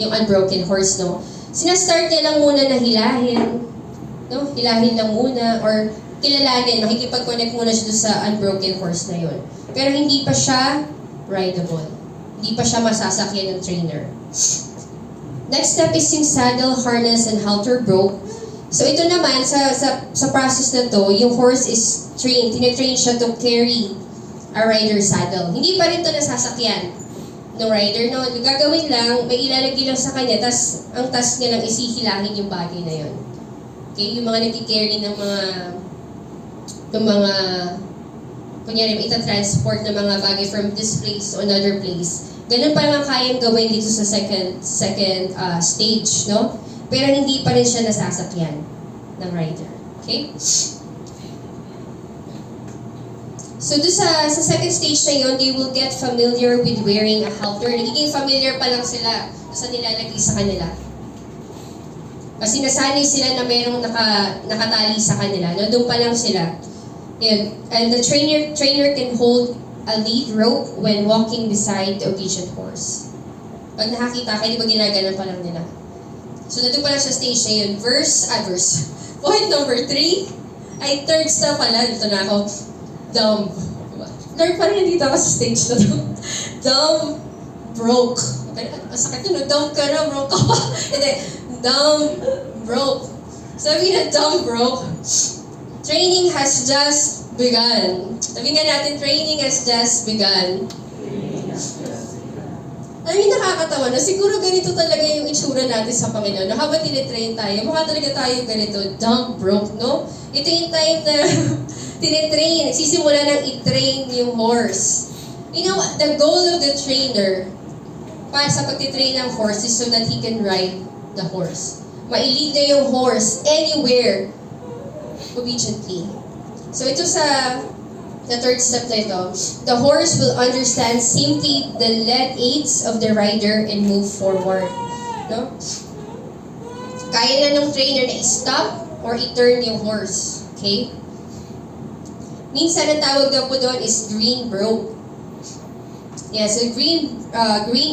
Yung unbroken horse, no? Sinastart niya lang muna na hilahin. No? Hilahin lang muna or kilalanin, makikipag-connect muna siya sa unbroken horse na yun. Pero hindi pa siya rideable. Hindi pa siya masasakyan ng trainer. Next step is yung saddle, harness, and halter broke. So ito naman, sa process na to, yung horse is trained. Tine-train siya to carry a rider's saddle. Hindi pa rin to nasasakyan ng rider. No? Gagawin lang, may ilalagay lang sa kanya, tas ang task niya lang is hihilahin yung bagay na yun. Okay, yung mga nagki-carry ng mga kunyari, ita-transport ng mga bagay from this place to another place. Ganun pa lang kayang gawin dito sa second stage, no? pero hindi pa rin siya nasasakyan ng rider. Okay? So, doon sa second stage na yun, they will get familiar with wearing a halter. Nagiging familiar pa lang sila sa nilalagay sa kanila. Kasi nasanay sila na mayroong nakatali sa kanila. No? Doon pa lang sila. Yun. And the trainer can hold a lead rope when walking beside the obedient horse. Pag nakakita kayo, di ba ginagana pa lang nila? So, nandun pa lang sa stage na yun. Point number 3, ay third step pala. Dito na ako. Dumb. Third pa rin dito ako sa stage na to. Dumb. Broke. Sakit yun, dumb ka na, broke ka pa. Hindi. Dumb. Broke. Sabi na dumb broke. Training has just begun. Sabi nga natin, training has just begun. I mean, nakakatawa na. Siguro ganito talaga yung itsura natin sa Panginoon. No? Habang tinitrain tayo, mukha talaga tayo ganito, dumb, broke, no? Ito yung time na tinitrain, nagsisimula nang i-train yung horse. You know, the goal of the trainer para sa pagtitrain ng horse is so that he can ride the horse. Mailid na yung horse anywhere obediently. So ito sa the third step na ito, the horse will understand simply the lead aids of the rider and move forward. No? Kaya na ng trainer na i-stop or i-turn yung horse. Okay? Minsan ang tawag daw po doon is green broke. Yeah, so green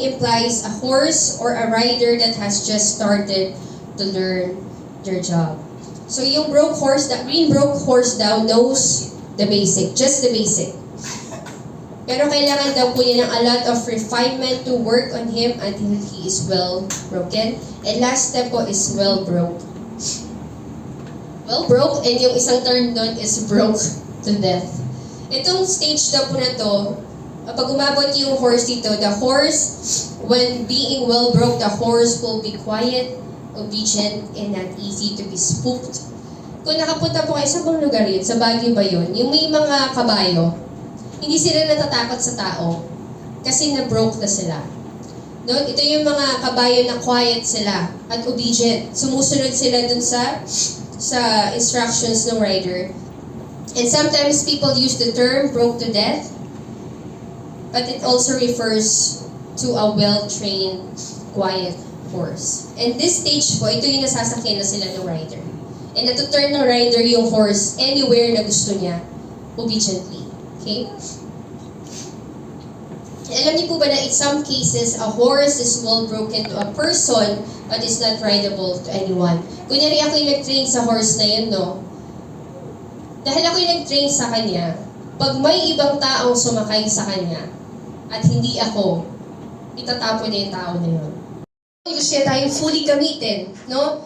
implies a horse or a rider that has just started to learn their job. So yung green broke horse daw knows the basic, just the basic. Pero kailangan daw po niya ng a lot of refinement to work on him until he is well broken. And last step po is well broke. Well broke, and yung isang term doon is broke to death. Itong stage daw po na to, pag umabot yung horse dito, the horse, when being well broke, the horse will be quiet, obedient, and not easy to be spooked. Kung nakapunta po kayo sa bang lugar yun, sa Baguio ba yun, yung may mga kabayo, hindi sila natatakot sa tao kasi na-broke na sila. No? Ito yung mga kabayo na quiet sila at obedient. Sumusunod sila dun sa instructions ng rider. And sometimes people use the term broke to death, but it also refers to a well-trained, quiet horse. And this stage po, ito yung nasasakyan na sila ng rider. And natuturn ng rider yung horse anywhere na gusto niya, obediently. Okay? And alam niyo po ba na in some cases, a horse is well broken to a person but is not rideable to anyone. Kunyari ako yung nag-train sa horse na yun, no? Dahil ako yung nag-train sa kanya, pag may ibang taong sumakay sa kanya at hindi ako, itatapon niya yung tao na yun. Gusto niya tayo fully gamitin, no?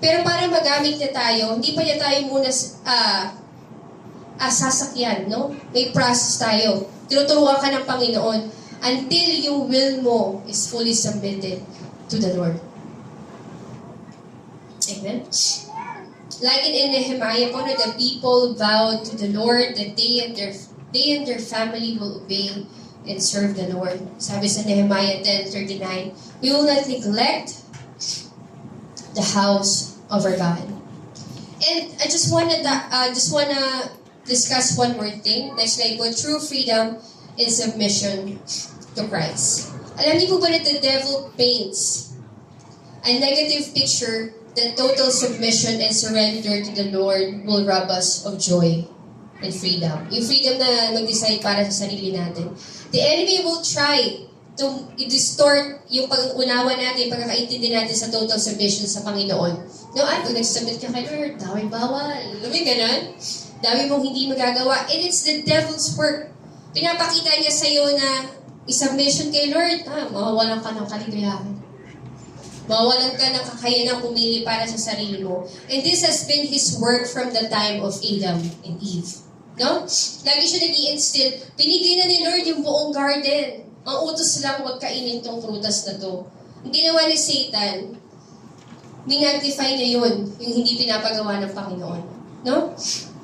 Pero para magamit niya tayo, hindi pa niya tayo muna sasakyan, no? May process tayo. Tinuturuan ka ng Panginoon until yung will mo is fully submitted to the Lord. Amen? Like in Nehemiah, the people vowed to the Lord that they and their family will obey and serve the Lord. Sabi sa Nehemiah 10:39, we will not neglect the house of our God. And I just wanna discuss one more thing. That's like what true freedom is submission to Christ. Alam niyo po ba that the devil paints a negative picture that total submission and surrender to the Lord will rob us of joy and freedom. Yung freedom na mag-decide para sa sarili natin. The enemy will try to distort yung pag-unawa natin, yung pagkakaintindi natin sa total submission sa Panginoon. No, pag nagsubmit ka kay Lord, dami bawal. Alam mo ganon? Dami mong hindi magagawa. And it's the devil's work. Pinapakita niya sa'yo na isubmission kay Lord, mawawalan ka ng kaligayahan. Mawawalan ka ng kakayanang pumili para sa sarili mo. And this has been his work from the time of Adam and Eve. No? Lagi siya nag-i-instill. Pinigay na ni Lord yung buong garden. Ang utos lang, huwag kainin tong prutas na to. Ang ginawa ni Satan, minagnify niya yun, yung hindi pinapagawa ng Panginoon. No?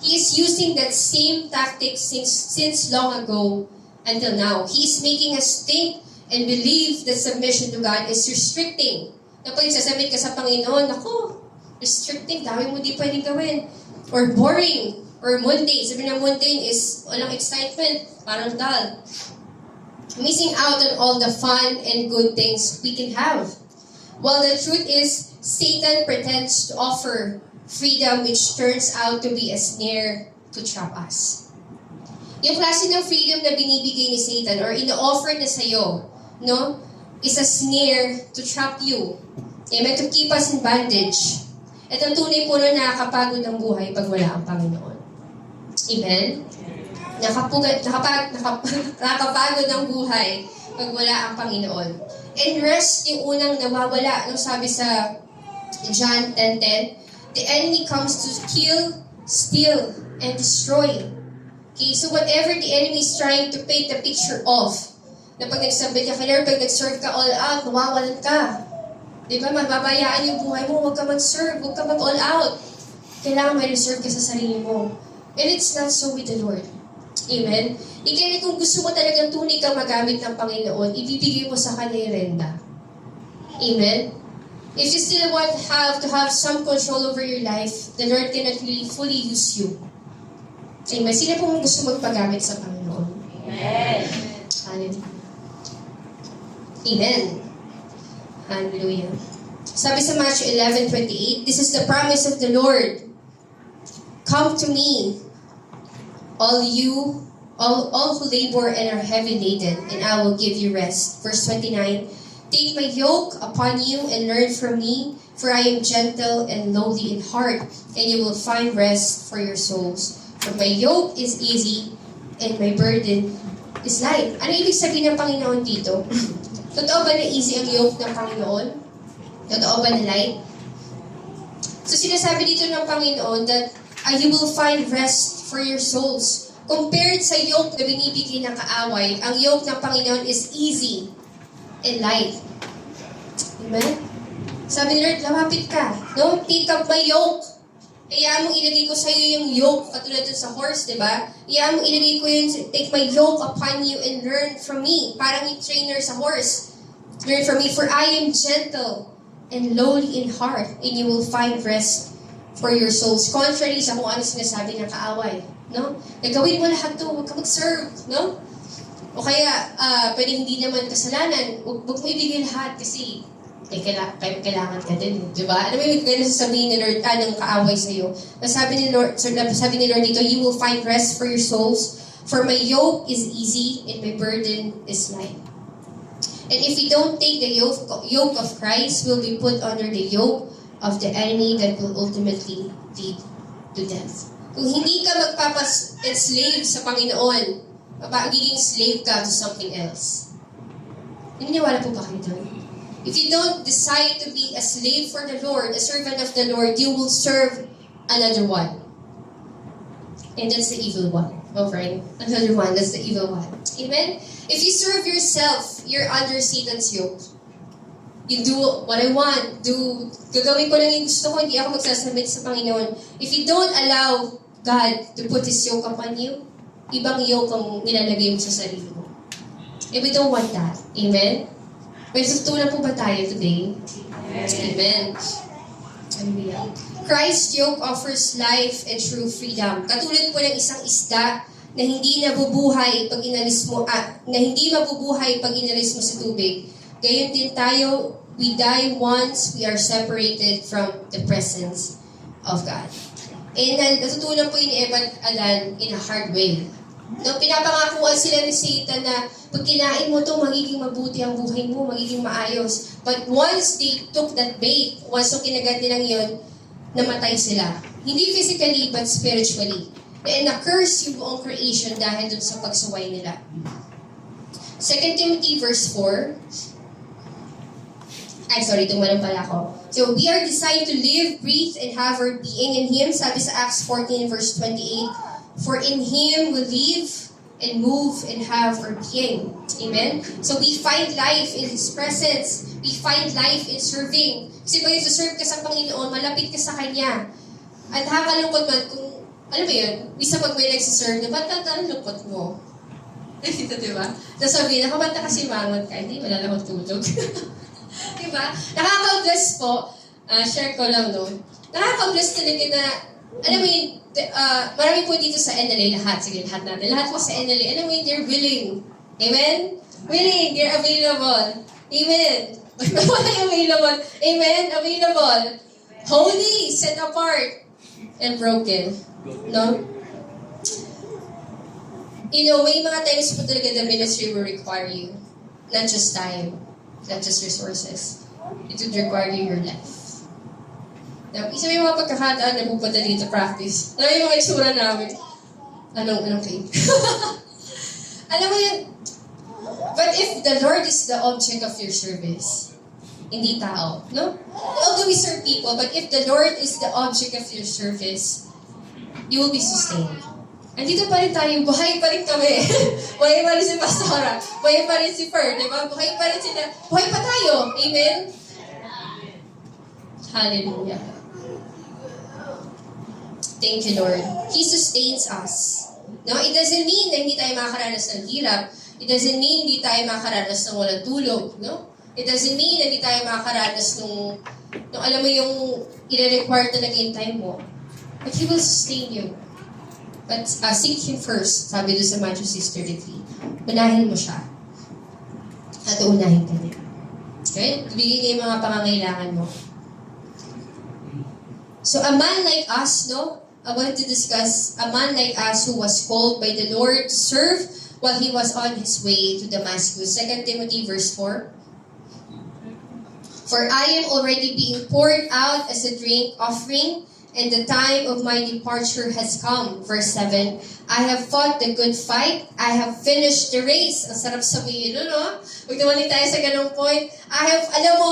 He is using that same tactic since long ago until now. He is making us think and believe that submission to God is restricting Na pag sasabit ka sa Panginoon, ako, restricting, dami mo di pwedeng gawin. Or boring, or mundane. Sabi na mundane is walang excitement, parang dull. Missing out on all the fun and good things we can have. While the truth is, Satan pretends to offer freedom which turns out to be a snare to trap us. Yung klase ng freedom na binibigay ni Satan or ino-offer na sa'yo, no, is a snare to trap you. Amen? To keep us in bondage. At ang tunay po na nakakapagod ng buhay pag wala ang Panginoon. Amen? Nakakapagod ng buhay pag wala ang Panginoon. And rest yung unang nawawala. Ano sabi sa John 10:10? The enemy comes to kill, steal, and destroy. Okay, so whatever the enemy is trying to paint the picture of, na pag nagsabit ka kaya, pag nag-serve ka all out, nawawalan ka. Diba, mababayaan yung buhay mo, huwag ka mag-serve, huwag ka mag-all out. Kailangan may reserve ka sa sarili mo. And it's not so with the Lord. Amen? Ikaya kung gusto mo talagang tunay kang magamit ng Panginoon, ibibigay mo sa Kanya yung renda. Amen? If you still want to have some control over your life, the Lord cannot really fully use you. Amen? Sino pong gusto magpagamit sa Panginoon? Amen. Hallelujah. Amen. Hallelujah. Sabi sa Matthew 11:28, this is the promise of the Lord. Come to me, all who labor and are heavy laden, and I will give you rest. Verse 29, take my yoke upon you and learn from me, for I am gentle and lowly in heart, and you will find rest for your souls. For my yoke is easy, and my burden is light. Ano ibig sabihin ng Panginoon dito? Totoo ba na easy ang yoke ng Panginoon? Totoo ba na light? So sinasabi dito ng Panginoon that you will find rest for your souls. Compared sa yoke na binibigay ng kaaway, ang yoke ng Panginoon is easy and light. Amen? Sabi ni Lord, lumapit ka. No? Take up my yoke. Iyaan mong ilagay ko sa iyo yung yoke, katulad dun sa horse, di ba? Iyaan mong ilagay ko yun, take my yoke upon you and learn from me. Parang yung trainer sa horse. Learn from me, for I am gentle and lowly in heart, and you will find rest for your souls. Contrary sa kung ano sinasabi ng kaaway. No? Nagawin mo lahat to, huwag ka mag-serve. No? O kaya, pwede hindi naman kasalanan, huwag mo ibigay lahat kasi kailangan ka din. Diba? Ano may ganun sasabihin ni Lord, ng kaaway sa'yo? Sabi ni Lord dito, you will find rest for your souls, for my yoke is easy and my burden is light. And if we don't take the yoke of Christ, we'll be put under the yoke of the enemy that will ultimately lead to death. Kung hindi ka magpapas-enslave sa Panginoon, magiging slave ka to something else. Naniniwala po ba kayo doon? If you don't decide to be a slave for the Lord, a servant of the Lord, you will serve another one. And that's the evil one. Oh, friend. Another one, that's the evil one. Amen? If you serve yourself, you're under Satan's yoke. You do what I want. Gagawin ko lang yung gusto ko, hindi ako magsasubmit sa Panginoon. If you don't allow God to put His yoke upon you, ibang yoke ang nilalagay mo sa sarili mo. And we don't want that. Amen? May tutunan po ba tayo today? Amen. Hallelujah. Christ's yoke offers life and true freedom. Katulad po ng isang isda na hindi nabubuhay pag inalis mo sa tubig. Gayon din tayo, we die once we are separated from the presence of God. And natutunan po yun ni Eva at Adan in a hard way. No, pinapangakuan sila ni Satan na pag kinain mo to, magiging mabuti ang buhay mo, magiging maayos. But once they took that bait, once yung kinagat nilang yun, namatay sila. Hindi physically, but spiritually. And na-curse yung buong creation dahil dun sa pagsuway nila. 2 Timothy verse 4. Tumalang pala ako. So, we are designed to live, breathe, and have our being in Him. Sabi sa Acts 14 verse 28, for in Him we live and move and have our being. Amen? So we find life in His presence. We find life in serving. Kasi pag serve ka sa Panginoon, malapit ka sa Kanya. At nakakalungkot man kung, alam mo yun, bisa pag may nagsiserve, ba't ang lungkot mo? Dito, diba? Nasabi, nakabanta kasi mangot ka, hindi, wala lang akong tulog. Diba? Nakaka-bless po. Share ko lang, no? Nakaka-bless talaga na, alam mo yun, marami po dito sa NLA, lahat. Sige, lahat natin. Lahat po sa NLA, alam mo yun, they're willing. Amen? Willing, they're available. Amen. Wala yung available. Amen? Available. Holy, set apart, and broken. No? You know, may mga times po talaga the ministry will require you. Not just time, not just resources. It would require you your life. Now, isa may mga pagkakataan na pupunta dito practice. Alam mo yung mga itsura namin? Anong cake? Alam mo yun, but if the Lord is the object of your service, hindi tao, no? Although we serve people, but if the Lord is the object of your service, you will be sustained. Andito pa rin tayo, buhay pa rin kami. Buhay pa rin si Pastora, buhay pa rin si Fer, di ba? Buhay pa rin sila, buhay pa tayo. Amen? Hallelujah. Thank you, Lord. He sustains us. No, it doesn't mean na hindi tayo makakaranas ng hirap. It doesn't mean hindi tayo makakaranas ng walang tulog, no? It doesn't mean na hindi tayo makakaranas nung alam mo yung i-require talaga yung time mo. But He will sustain you. But seek Him first, sabi doon sa Matthew 6:33. Unahin mo siya. At unahin ka niya. Okay? Ibigay niya yung mga pangangailangan mo. So a man like us, no? I want to discuss a man like us who was called by the Lord to serve while he was on his way to Damascus. 2 Timothy verse 4. For I am already being poured out as a drink offering, and the time of my departure has come. Verse 7. I have fought the good fight. I have finished the race. Ang sarap sabihin, no? Huwag naman tayo sa ganong point. Alam mo,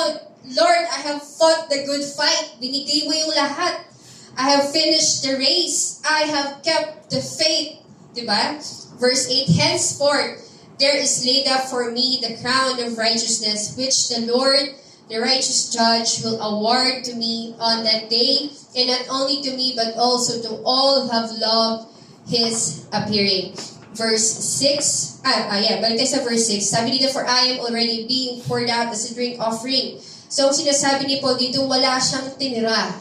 Lord, I have fought the good fight. Binigay mo yung lahat. I have finished the race. I have kept the faith. Diba? Verse 8, henceforth, there is laid up for me the crown of righteousness, which the Lord, the righteous judge, will award to me on that day, and not only to me, but also to all who have loved His appearing. Verse 6, balik tayo sa verse 6. Sabi dito, for I am already being poured out as a drink offering. So, sinasabi ni Paul dito, wala siyang tinira.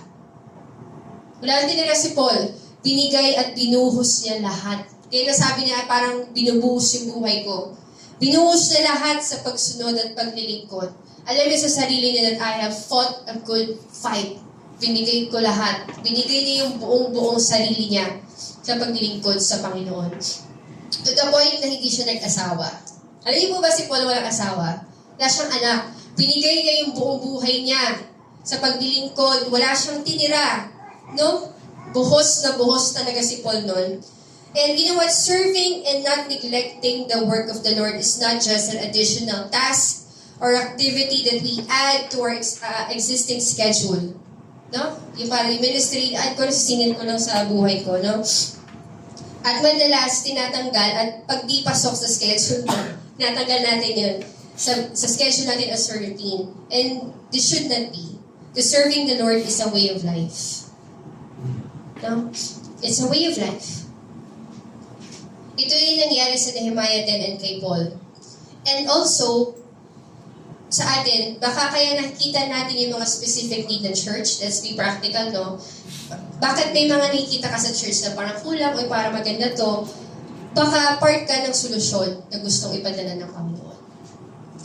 Wala siyang tinira si Paul. Binigay at binuhos niya lahat. Kaya nasabi niya, parang binubuhos yung buhay ko. Binuhos niya lahat sa pagsunod at paglilingkod. Alam niya sa sarili niya that I have fought a good fight. Binigay ko lahat. Binigay niya yung buong sarili niya sa paglilingkod sa Panginoon. To the point na hindi siya nag-asawa. Alam niyo po ba si Paul walang asawa? Wala siyang anak. Binigay niya yung buong buhay niya sa paglilingkod. Wala siyang tinira. No? Buhos na buhos talaga si Paul nun. And you know what? Serving and not neglecting the work of the Lord is not just an additional task or activity that we add to our existing schedule. No? Yung parang ministry, add ko, sisingin ko lang sa buhay ko, no? At madalas, tinatanggal at pag di pasok sa schedule mo, tinatanggal natin yun sa schedule natin as a routine. And this should not be. Because serving the Lord is a way of life. No? It's a way of life. Ito yung nangyari sa Nehemiah din and kay Paul. And also, sa atin, baka kaya nakikita natin yung mga specific need ng church. Let's be practical, no? Bakit may mga nakikita ka sa church na parang kulang o para maganda to? Baka part ka ng solusyon na gustong ipadala ng Panginoon.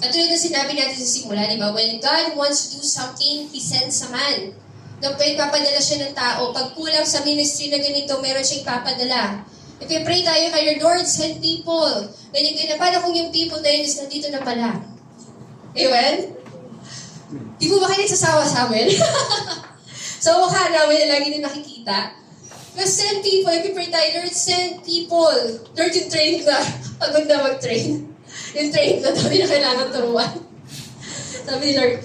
At tulad na sinabi natin sa simula, di ba? When God wants to do something, He sends a man. Ipapadala siya ng tao. Pag kulang sa ministry na ganito, meron siyang ipapadala. If you pray tayo kay Lord, send people. Ganyan. Paano kung yung people na yun is nandito na pala? Amen? Di po ba kayo nagsasawa sa amin? So, mukha namin na lagi din nakikita. But send people. If you pray tayo, Lord, send people. Lord, yung train na. Pagod na mag-train. Yung train na dami na kailangan turuan. Sabi ni Lord,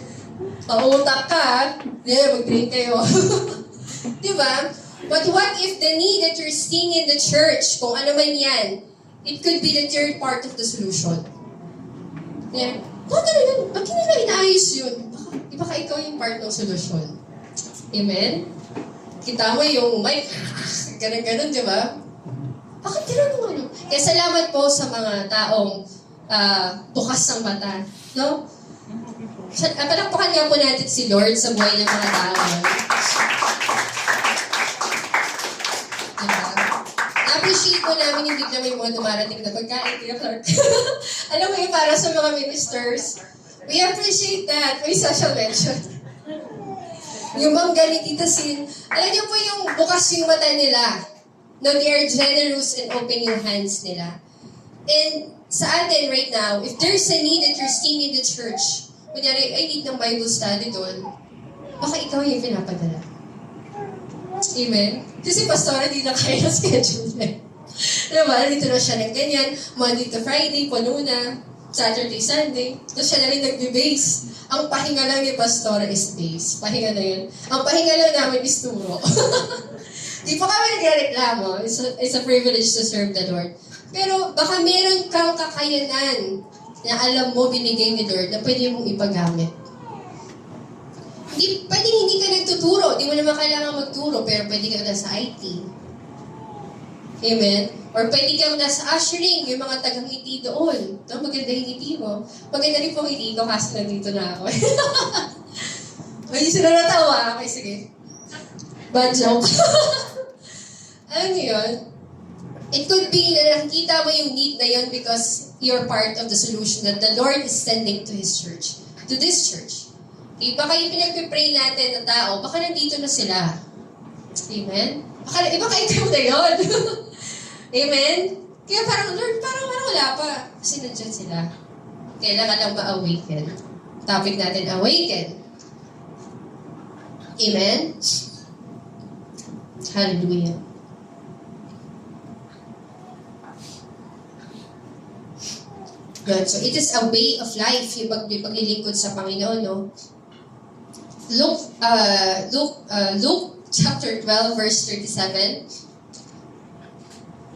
pautak ka, mag-train kayo. Diba? But what if the need that you're seeing in the church, kung ano man yan, it could be that you're part of the solution. Yeah. Bakit nila inaayos yun? Di ba ikaw yung part ng solution? Amen? Kita mo yung mic, ganun-ganun, di ba? Bakit ganun yung ano? Kaya salamat po sa mga taong bukas ng mata. No? Palakpakan nga po natin si Lord sa buhay ng mga tao. Diba? Appreciate po namin yung bigla may mga dumarating na pagkain. Kaya Clark. Alam mo yung para sa mga ministers, we appreciate that. May social mention. Yung mangga ni Tita Sin, alam niyo po yung bukas yung mata nila. No, they are generous and open yung hands nila. And sa atin right now, if there's a need that you're seeing in the church, kunyari, I need ng Bible study doon, baka ikaw yung pinapadala. Amen? Kasi pastora, di na kaya na schedule na. Diba? Dito na siya ng ganyan, Monday to Friday, puno na, Saturday, Sunday. Tapos siya na rin nagbe-base. Ang pahinga lang ni pastora is base. Pahinga na yun. Ang pahinga lang namin is turo. Di pa kami nagreklamo. It's a privilege to serve the Lord. Pero baka meron kang kakayanan na alam mo binigay ni Lord na pwede mong ipagamit. Pwedeng hindi ka nagtuturo. Di mo naman kailangan magturo, pero pwede ka nasa IT. Amen? Or pwede kang nasa ushering, yung mga tagang-ngiti doon. Ito, maganda yung ngiti mo. Maganda rin po ngiti ko kasi nandito na ako. Hindi sila natawa. Okay, sige. Bad joke. Alam niyo yun? It could be na nakikita mo yung need na yun because you're part of the solution that the Lord is sending to His church. To this church. Okay, baka yung pinag-pray natin na tao, baka nandito na sila. Amen? Baka ikaw na yun. Amen? Kaya parang, Lord, parang wala pa. Kasi nandiyan sila. Kailangan lang ma-awaken. Topic natin, awaken. Amen? Hallelujah. Good. So, it is a way of life yung paglilingkod sa Panginoon, no? Luke chapter 12, verse 37.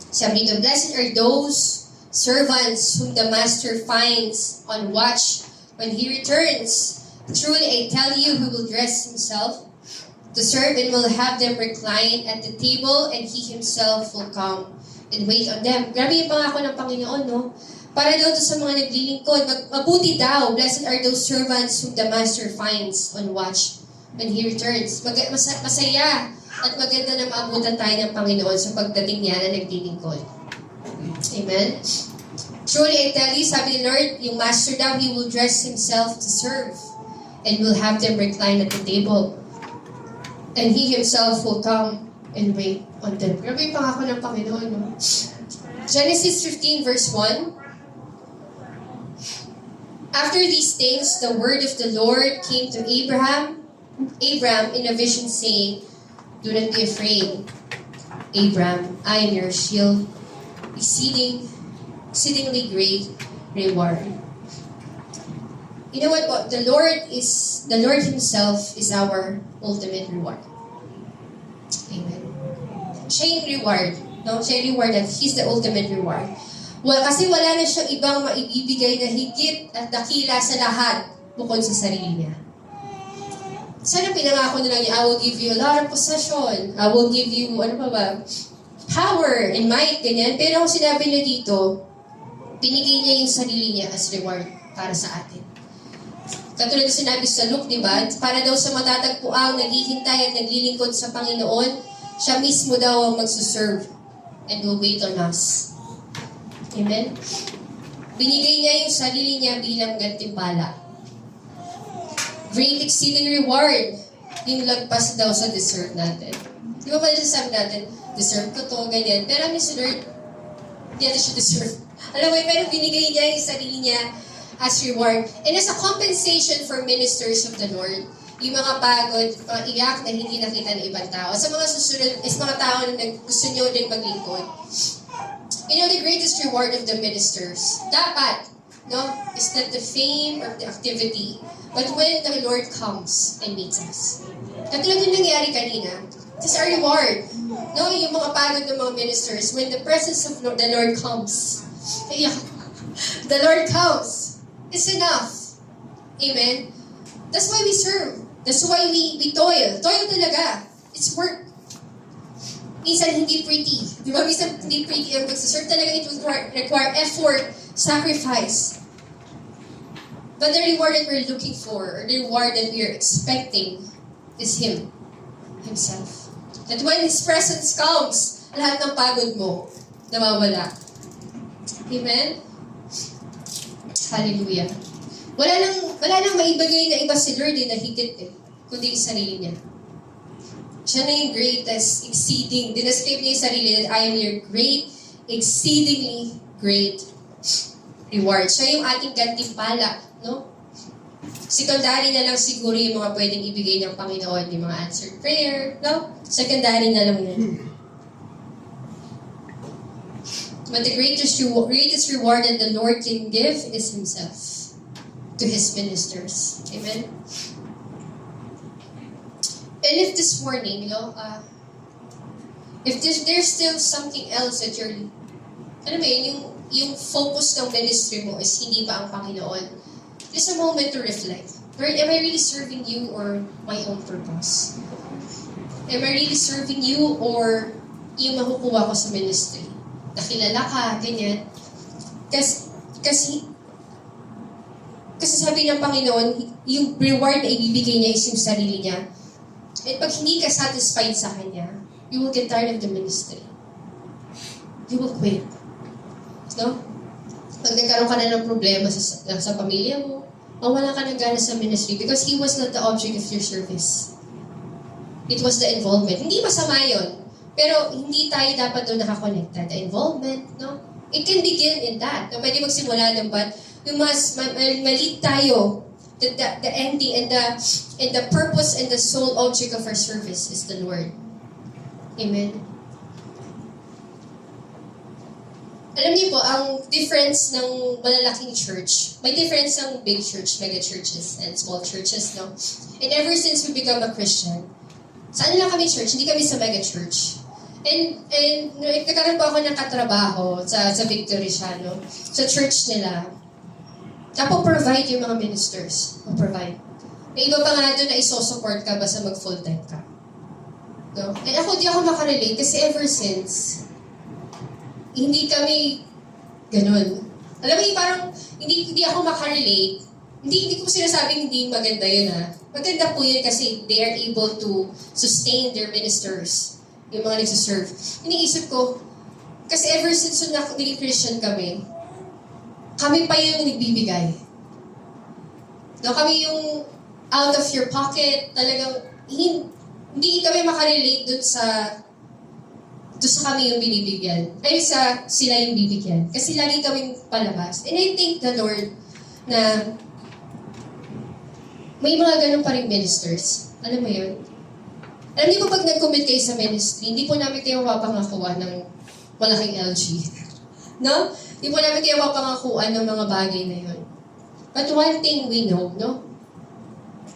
Sabi dito, blessed are those servants whom the master finds on watch when he returns. Truly, I tell you, he will dress himself to serve and will have them recline at the table, and he himself will come and wait on them. Grabe yung pangako ng Panginoon, no? Para daw to sa mga naglilingkod, mabuti daw, blessed are those servants whom the master finds on watch when he returns. Masaya at maganda na maabutan tayo ng Panginoon sa pagdating niya na naglilingkod. Amen? Truly, I tell you, sabi ni Lord, yung master daw, he will dress himself to serve and will have them recline at the table. And he himself will come and wait on them. Grabe yung pangako ng Panginoon, no? Genesis 15, verse 1. After these things, the word of the Lord came to Abram in a vision, saying, do not be afraid, Abram, I am your shield, exceedingly great reward. You know what? The Lord Himself is our ultimate reward. Amen. Siya yung reward. No? Siya yung reward at He's the ultimate reward. Well, kasi wala na siyang ibang maibibigay na higit at dakila sa lahat bukod sa sarili niya. Sana pinangako na lang niya, I will give you a lot of possession. I will give you, power and might, ganyan. Pero kung sinabi niya dito, binigay niya yung sarili niya as reward para sa atin. Katulad na sinabi sa Luke, di ba? Para daw sa matatagpuang naghihintay at naglilingkod sa Panginoon, siya mismo daw ang magsuserve and will wait on us. Amen? Binigay niya yung sarili niya bilang gantimpala. Great exceeding reward. Yung lagpas daw sa deserve natin. Di ba pala sabi natin, deserve ko to, ganyan. Pero si Lord, hindi natin siya deserve. Alam mo, pero binigay niya yung sarili niya as reward. And as a compensation for ministers of the Lord, yung mga pagod, mga iyak na hindi nakita ng ibang tao. Sa mga susunod, is mga tao na gusto nyo din maglingkod. You know, the greatest reward of the ministers, dapat, no, is not the fame or the activity, but when the Lord comes and meets us. Katulad yung nangyari kanina, this is our reward. No, yung mga pagod ng mga ministers, when the presence of the Lord comes, the Lord comes, it's enough. Amen? That's why we serve. That's why we toil. Toil talaga. It's work. Minsan hindi pretty. Di ba? Minsan hindi pretty ang pagsaserve. Talaga it will require effort, sacrifice. But the reward that we're looking for, or the reward that we are expecting, is Him, Himself. That when His presence comes, lahat ng pagod mo, nawawala. Amen? Hallelujah. Wala nang maibagay na iba si Lord na higit kundi yung sarili niya. Siya na yung greatest, exceeding. Dinascribe niya yung sarili that I am your great, exceedingly great reward. Siya yung ating gantimpala, no? Secondary na lang siguro yung mga pwedeng ibigay ng Panginoon, yung mga answered prayer, no? Secondary na lang yan. But the greatest reward that the Lord can give is Himself to His ministers. Amen? And if this morning, if there's still something else that you're, yung focus ng ministry mo is hindi pa ang Panginoon, it's a moment to reflect. Lord, am I really serving you or my own purpose? Am I really serving you or yung makukuha ko sa ministry? Nakilala ka, ganyan. Kasi sabi ng Panginoon, yung reward na ibibigay niya is yung sarili niya. At pag hindi ka satisfied sa Kanya, you will get tired of the ministry. You will quit. No? Pag nagkaroon ka na ng problema sa pamilya mo, wala ka ng gana sa ministry because He was not the object of your service. It was the involvement. Hindi masama yun. Pero hindi tayo dapat doon nakakonected. The involvement, no? It can begin in that. No? Pwede magsimula doon, but we must mali tayo. The ending and the purpose and the sole object of our service is the Lord. Amen. Alam niyo po, ang difference ng malalaking church, may difference ng big church, mega churches, and small churches, no? And ever since we become a Christian, saan lang kami church? Hindi kami sa mega church. And nagkakaroon po ako ng katrabaho sa Victory siya, no? Sa church nila. Napo-provide yung mga ministers. Provide. May iba pa nga doon na isosupport ka basta mag-full-time ka. No? And di ako makarelate kasi ever since, hindi kami ganun. Alam mo, parang hindi ako makarelate. Hindi ko sinasabing hindi maganda yun, ha. Maganda po yun kasi they are able to sustain their ministers. Yung mga nagsiserve. Iniisip ko, kasi ever since naging Christian kami pa yung nagbibigay. No, kami yung out of your pocket, talagang hindi kami makarelate dun sa kami yung binibigyan. Ay, sila yung bibigyan. Kasi lagi kaming palabas. And I thank the Lord na may mga ganun pa rin ministers. Alam mo yun? Alam niyo po pag nag-commit kayo sa ministry, hindi po namin kayo mapangakuan ng malaking LG. No? Hindi po namin kayo mapangakuan ng mga bagay na yun. But one thing we know, no?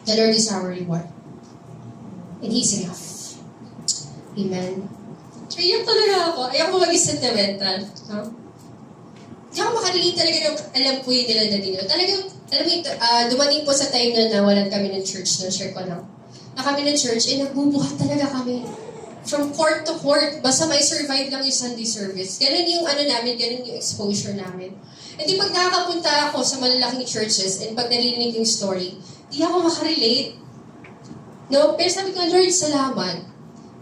The Lord is our reward. And He's enough. Amen. Iyak talaga ako. Ayaw ko maging sentimental. No? Hindi ako makarelate talaga ng alam po yun nila na dito. Talagang, alam mo, dumating po sa time na nawalan kami ng church, na share ko lang. Na kami ng church, nagbubuhat talaga kami. From court to court, basta may survive lang yung Sunday service. Ganun yung namin, ganun yung exposure namin. And di pag nakakapunta ako sa malalaking churches and pag narinig yung story, di ako makarelate. No? Pero sabi ko, Lord, salamat.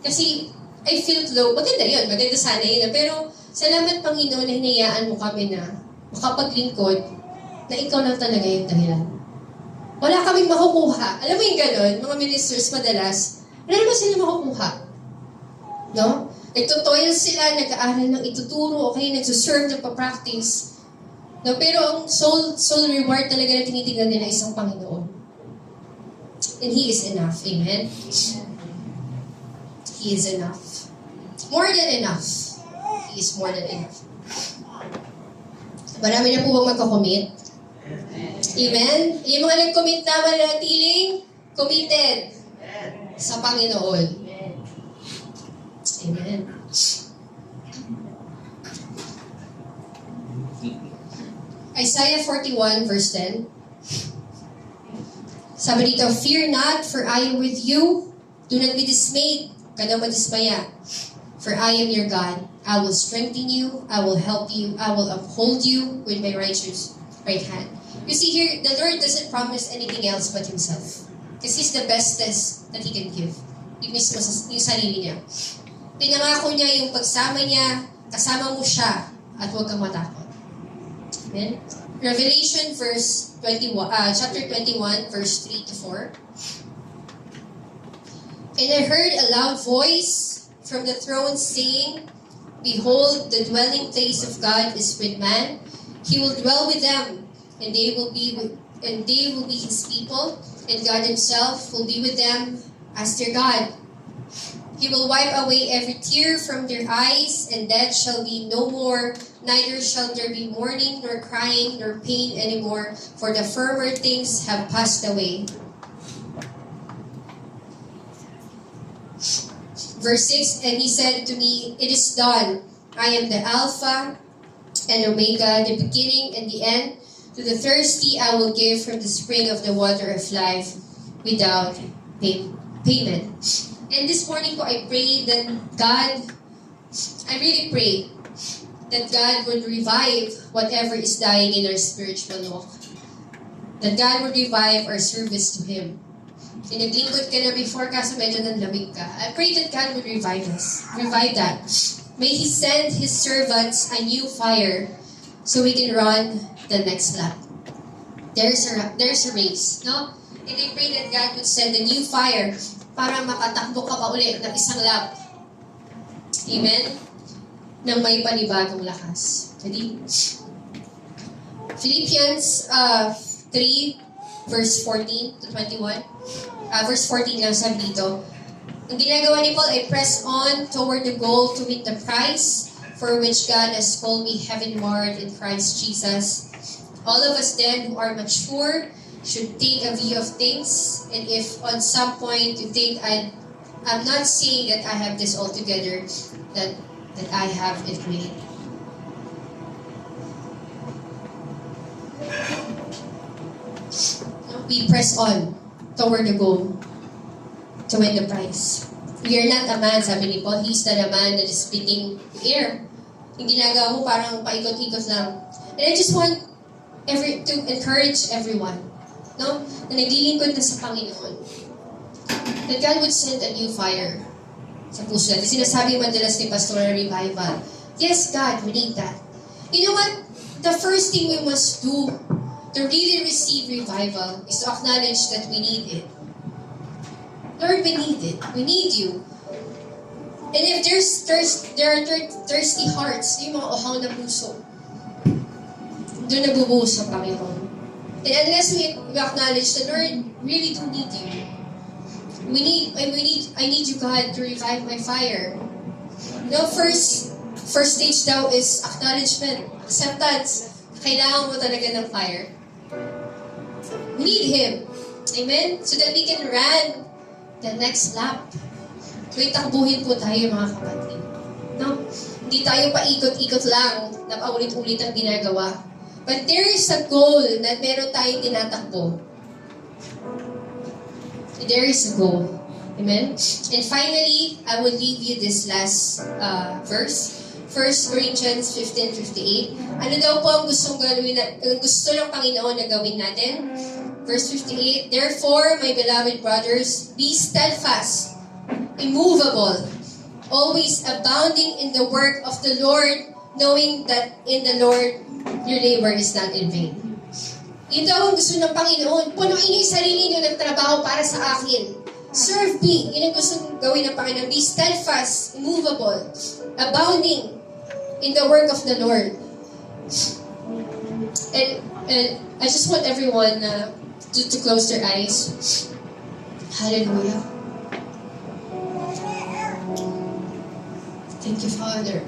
Kasi I feel low. Maganda yun. Maganda sana yun. Pero salamat, Panginoon, na hinayaan mo kami na makapaglingkod na ikaw lang talaga yung dahilan. Wala kaming makukuha. Alam mo yung gano'n, mga ministers madalas, wala naman sila makukuha. No? Nagtutoil sila, nag-aaral ng ituturo, okay, nagsuserve, nagpa-practice. No? Pero ang soul reward talaga na tinitignan nila isang Panginoon. And He is enough. Amen? He is enough. More than enough. He is more than enough. Marami na po bang magkakommit? Amen? Yung mga nag-commit na manatiling committed sa Panginoon. Amen. Isaiah 41 verse 10. Sabi dito, "Fear not, for I am with you. Do not be dismayed. Kada madismaya. For I am your God. I will strengthen you. I will help you. I will uphold you with my righteous right hand." You see here, the Lord doesn't promise anything else but Himself. Because He's the bestest that He can give. Yung mismo yung sarili niya. Pinangako niya yung pagsama niya, kasama mo siya, at huwag kang matakot. Amen? Revelation chapter 21, verse 3 to 4. And I heard a loud voice from the throne saying, Behold, the dwelling place of God is with man. He will dwell with them, and they will be His people, and God Himself will be with them as their God. He will wipe away every tear from their eyes, and death shall be no more. Neither shall there be mourning, nor crying, nor pain anymore, for the former things have passed away. Verse 6, And He said to me, It is done. I am the Alpha and Omega, the beginning and the end. To the thirsty I will give from the spring of the water of life without payment. And this morning po, I pray that I really pray that God would revive whatever is dying in our spiritual walk. That God would revive our service to Him. Naglingkod ka na before kaso medyo nanlamig ka. I pray that God would revive us. Revive that. May He send His servants a new fire so we can run the next lap. There's a race, no? And I pray that God would send a new fire para makatakbo ka pa ulit ng isang lap. Amen? Nang may panibagong lakas. Ready? Philippians 3, verse 14 to 21. Verse 14 lang sabi dito. Ang ginagawa ni Paul ay press on toward the goal to win the prize for which God has called me heavenward in Christ Jesus. All of us then who are mature should take a view of things, and if on some point you think I'm not saying that I have this all together, that I have it made. We press on toward the goal to win the prize. We are not a man, sabi ni Paul. He's not a man that is beating the air. Yung ginagawa mo parang paikot-ikot lang. And I just want to encourage everyone, no? Na naglilingkod na sa Panginoon. That God would send a new fire sa puso natin. Sinasabi madalas ni Pastor revival. Yes, God, we need that. You know what? The first thing we must do to really receive revival is to acknowledge that we need it. Lord, we need it. We need you. And if there are thirsty hearts, yung mga uhaw na puso, doon nabubuhos ang Panginoon. And unless we acknowledge that, Lord, really do need you. I need you, God, to revive my fire. No, first stage daw is acknowledgement, acceptance. Kailangan mo talaga ng fire. We need Him. Amen? So that we can run the next lap. Kaya takbuhin po tayo, mga kapatid. No? Hindi tayo paikot-ikot lang na paulit-ulit ang ginagawa. But there is a goal na meron tayong tinatakbo. There is a goal. Amen? And finally, I will leave you this last verse. 1 Corinthians 15:58. Ano daw po ang gusto ng Panginoon na gawin natin? Verse 58, Therefore, my beloved brothers, be steadfast, immovable, always abounding in the work of the Lord, knowing that in the Lord your labor is not in vain. Ito ang gusto ng Panginoon. Punuin niyo yung sarili niyo ng trabaho para sa akin. Serve me. Yun ang gusto gawin ng Panginoon. Be steadfast, immovable, abounding in the work of the Lord. And I just want everyone to close their eyes. Hallelujah. Thank you, Father.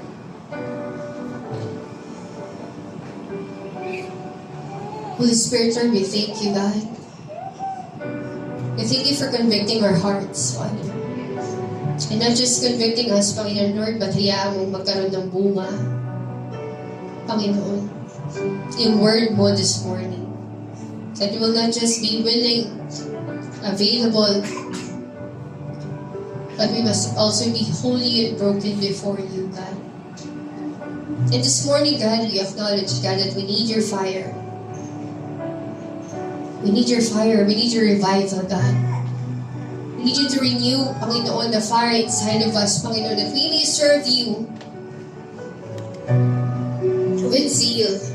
Holy Spirit, Lord, we thank you, God. We thank you for convicting our hearts, Father. And not just convicting us, Panginoon Lord, but hayaan mong magkaroon ng bunga, Panginoon, yung word mo this morning. That we will not just be willing, available, but we must also be holy and broken before you, God. And this morning, God, we acknowledge, God, that we need your fire. We need your fire. We need your revival, God. We need you to renew, Panginoon, the fire inside of us, Panginoon, that we may serve you with zeal.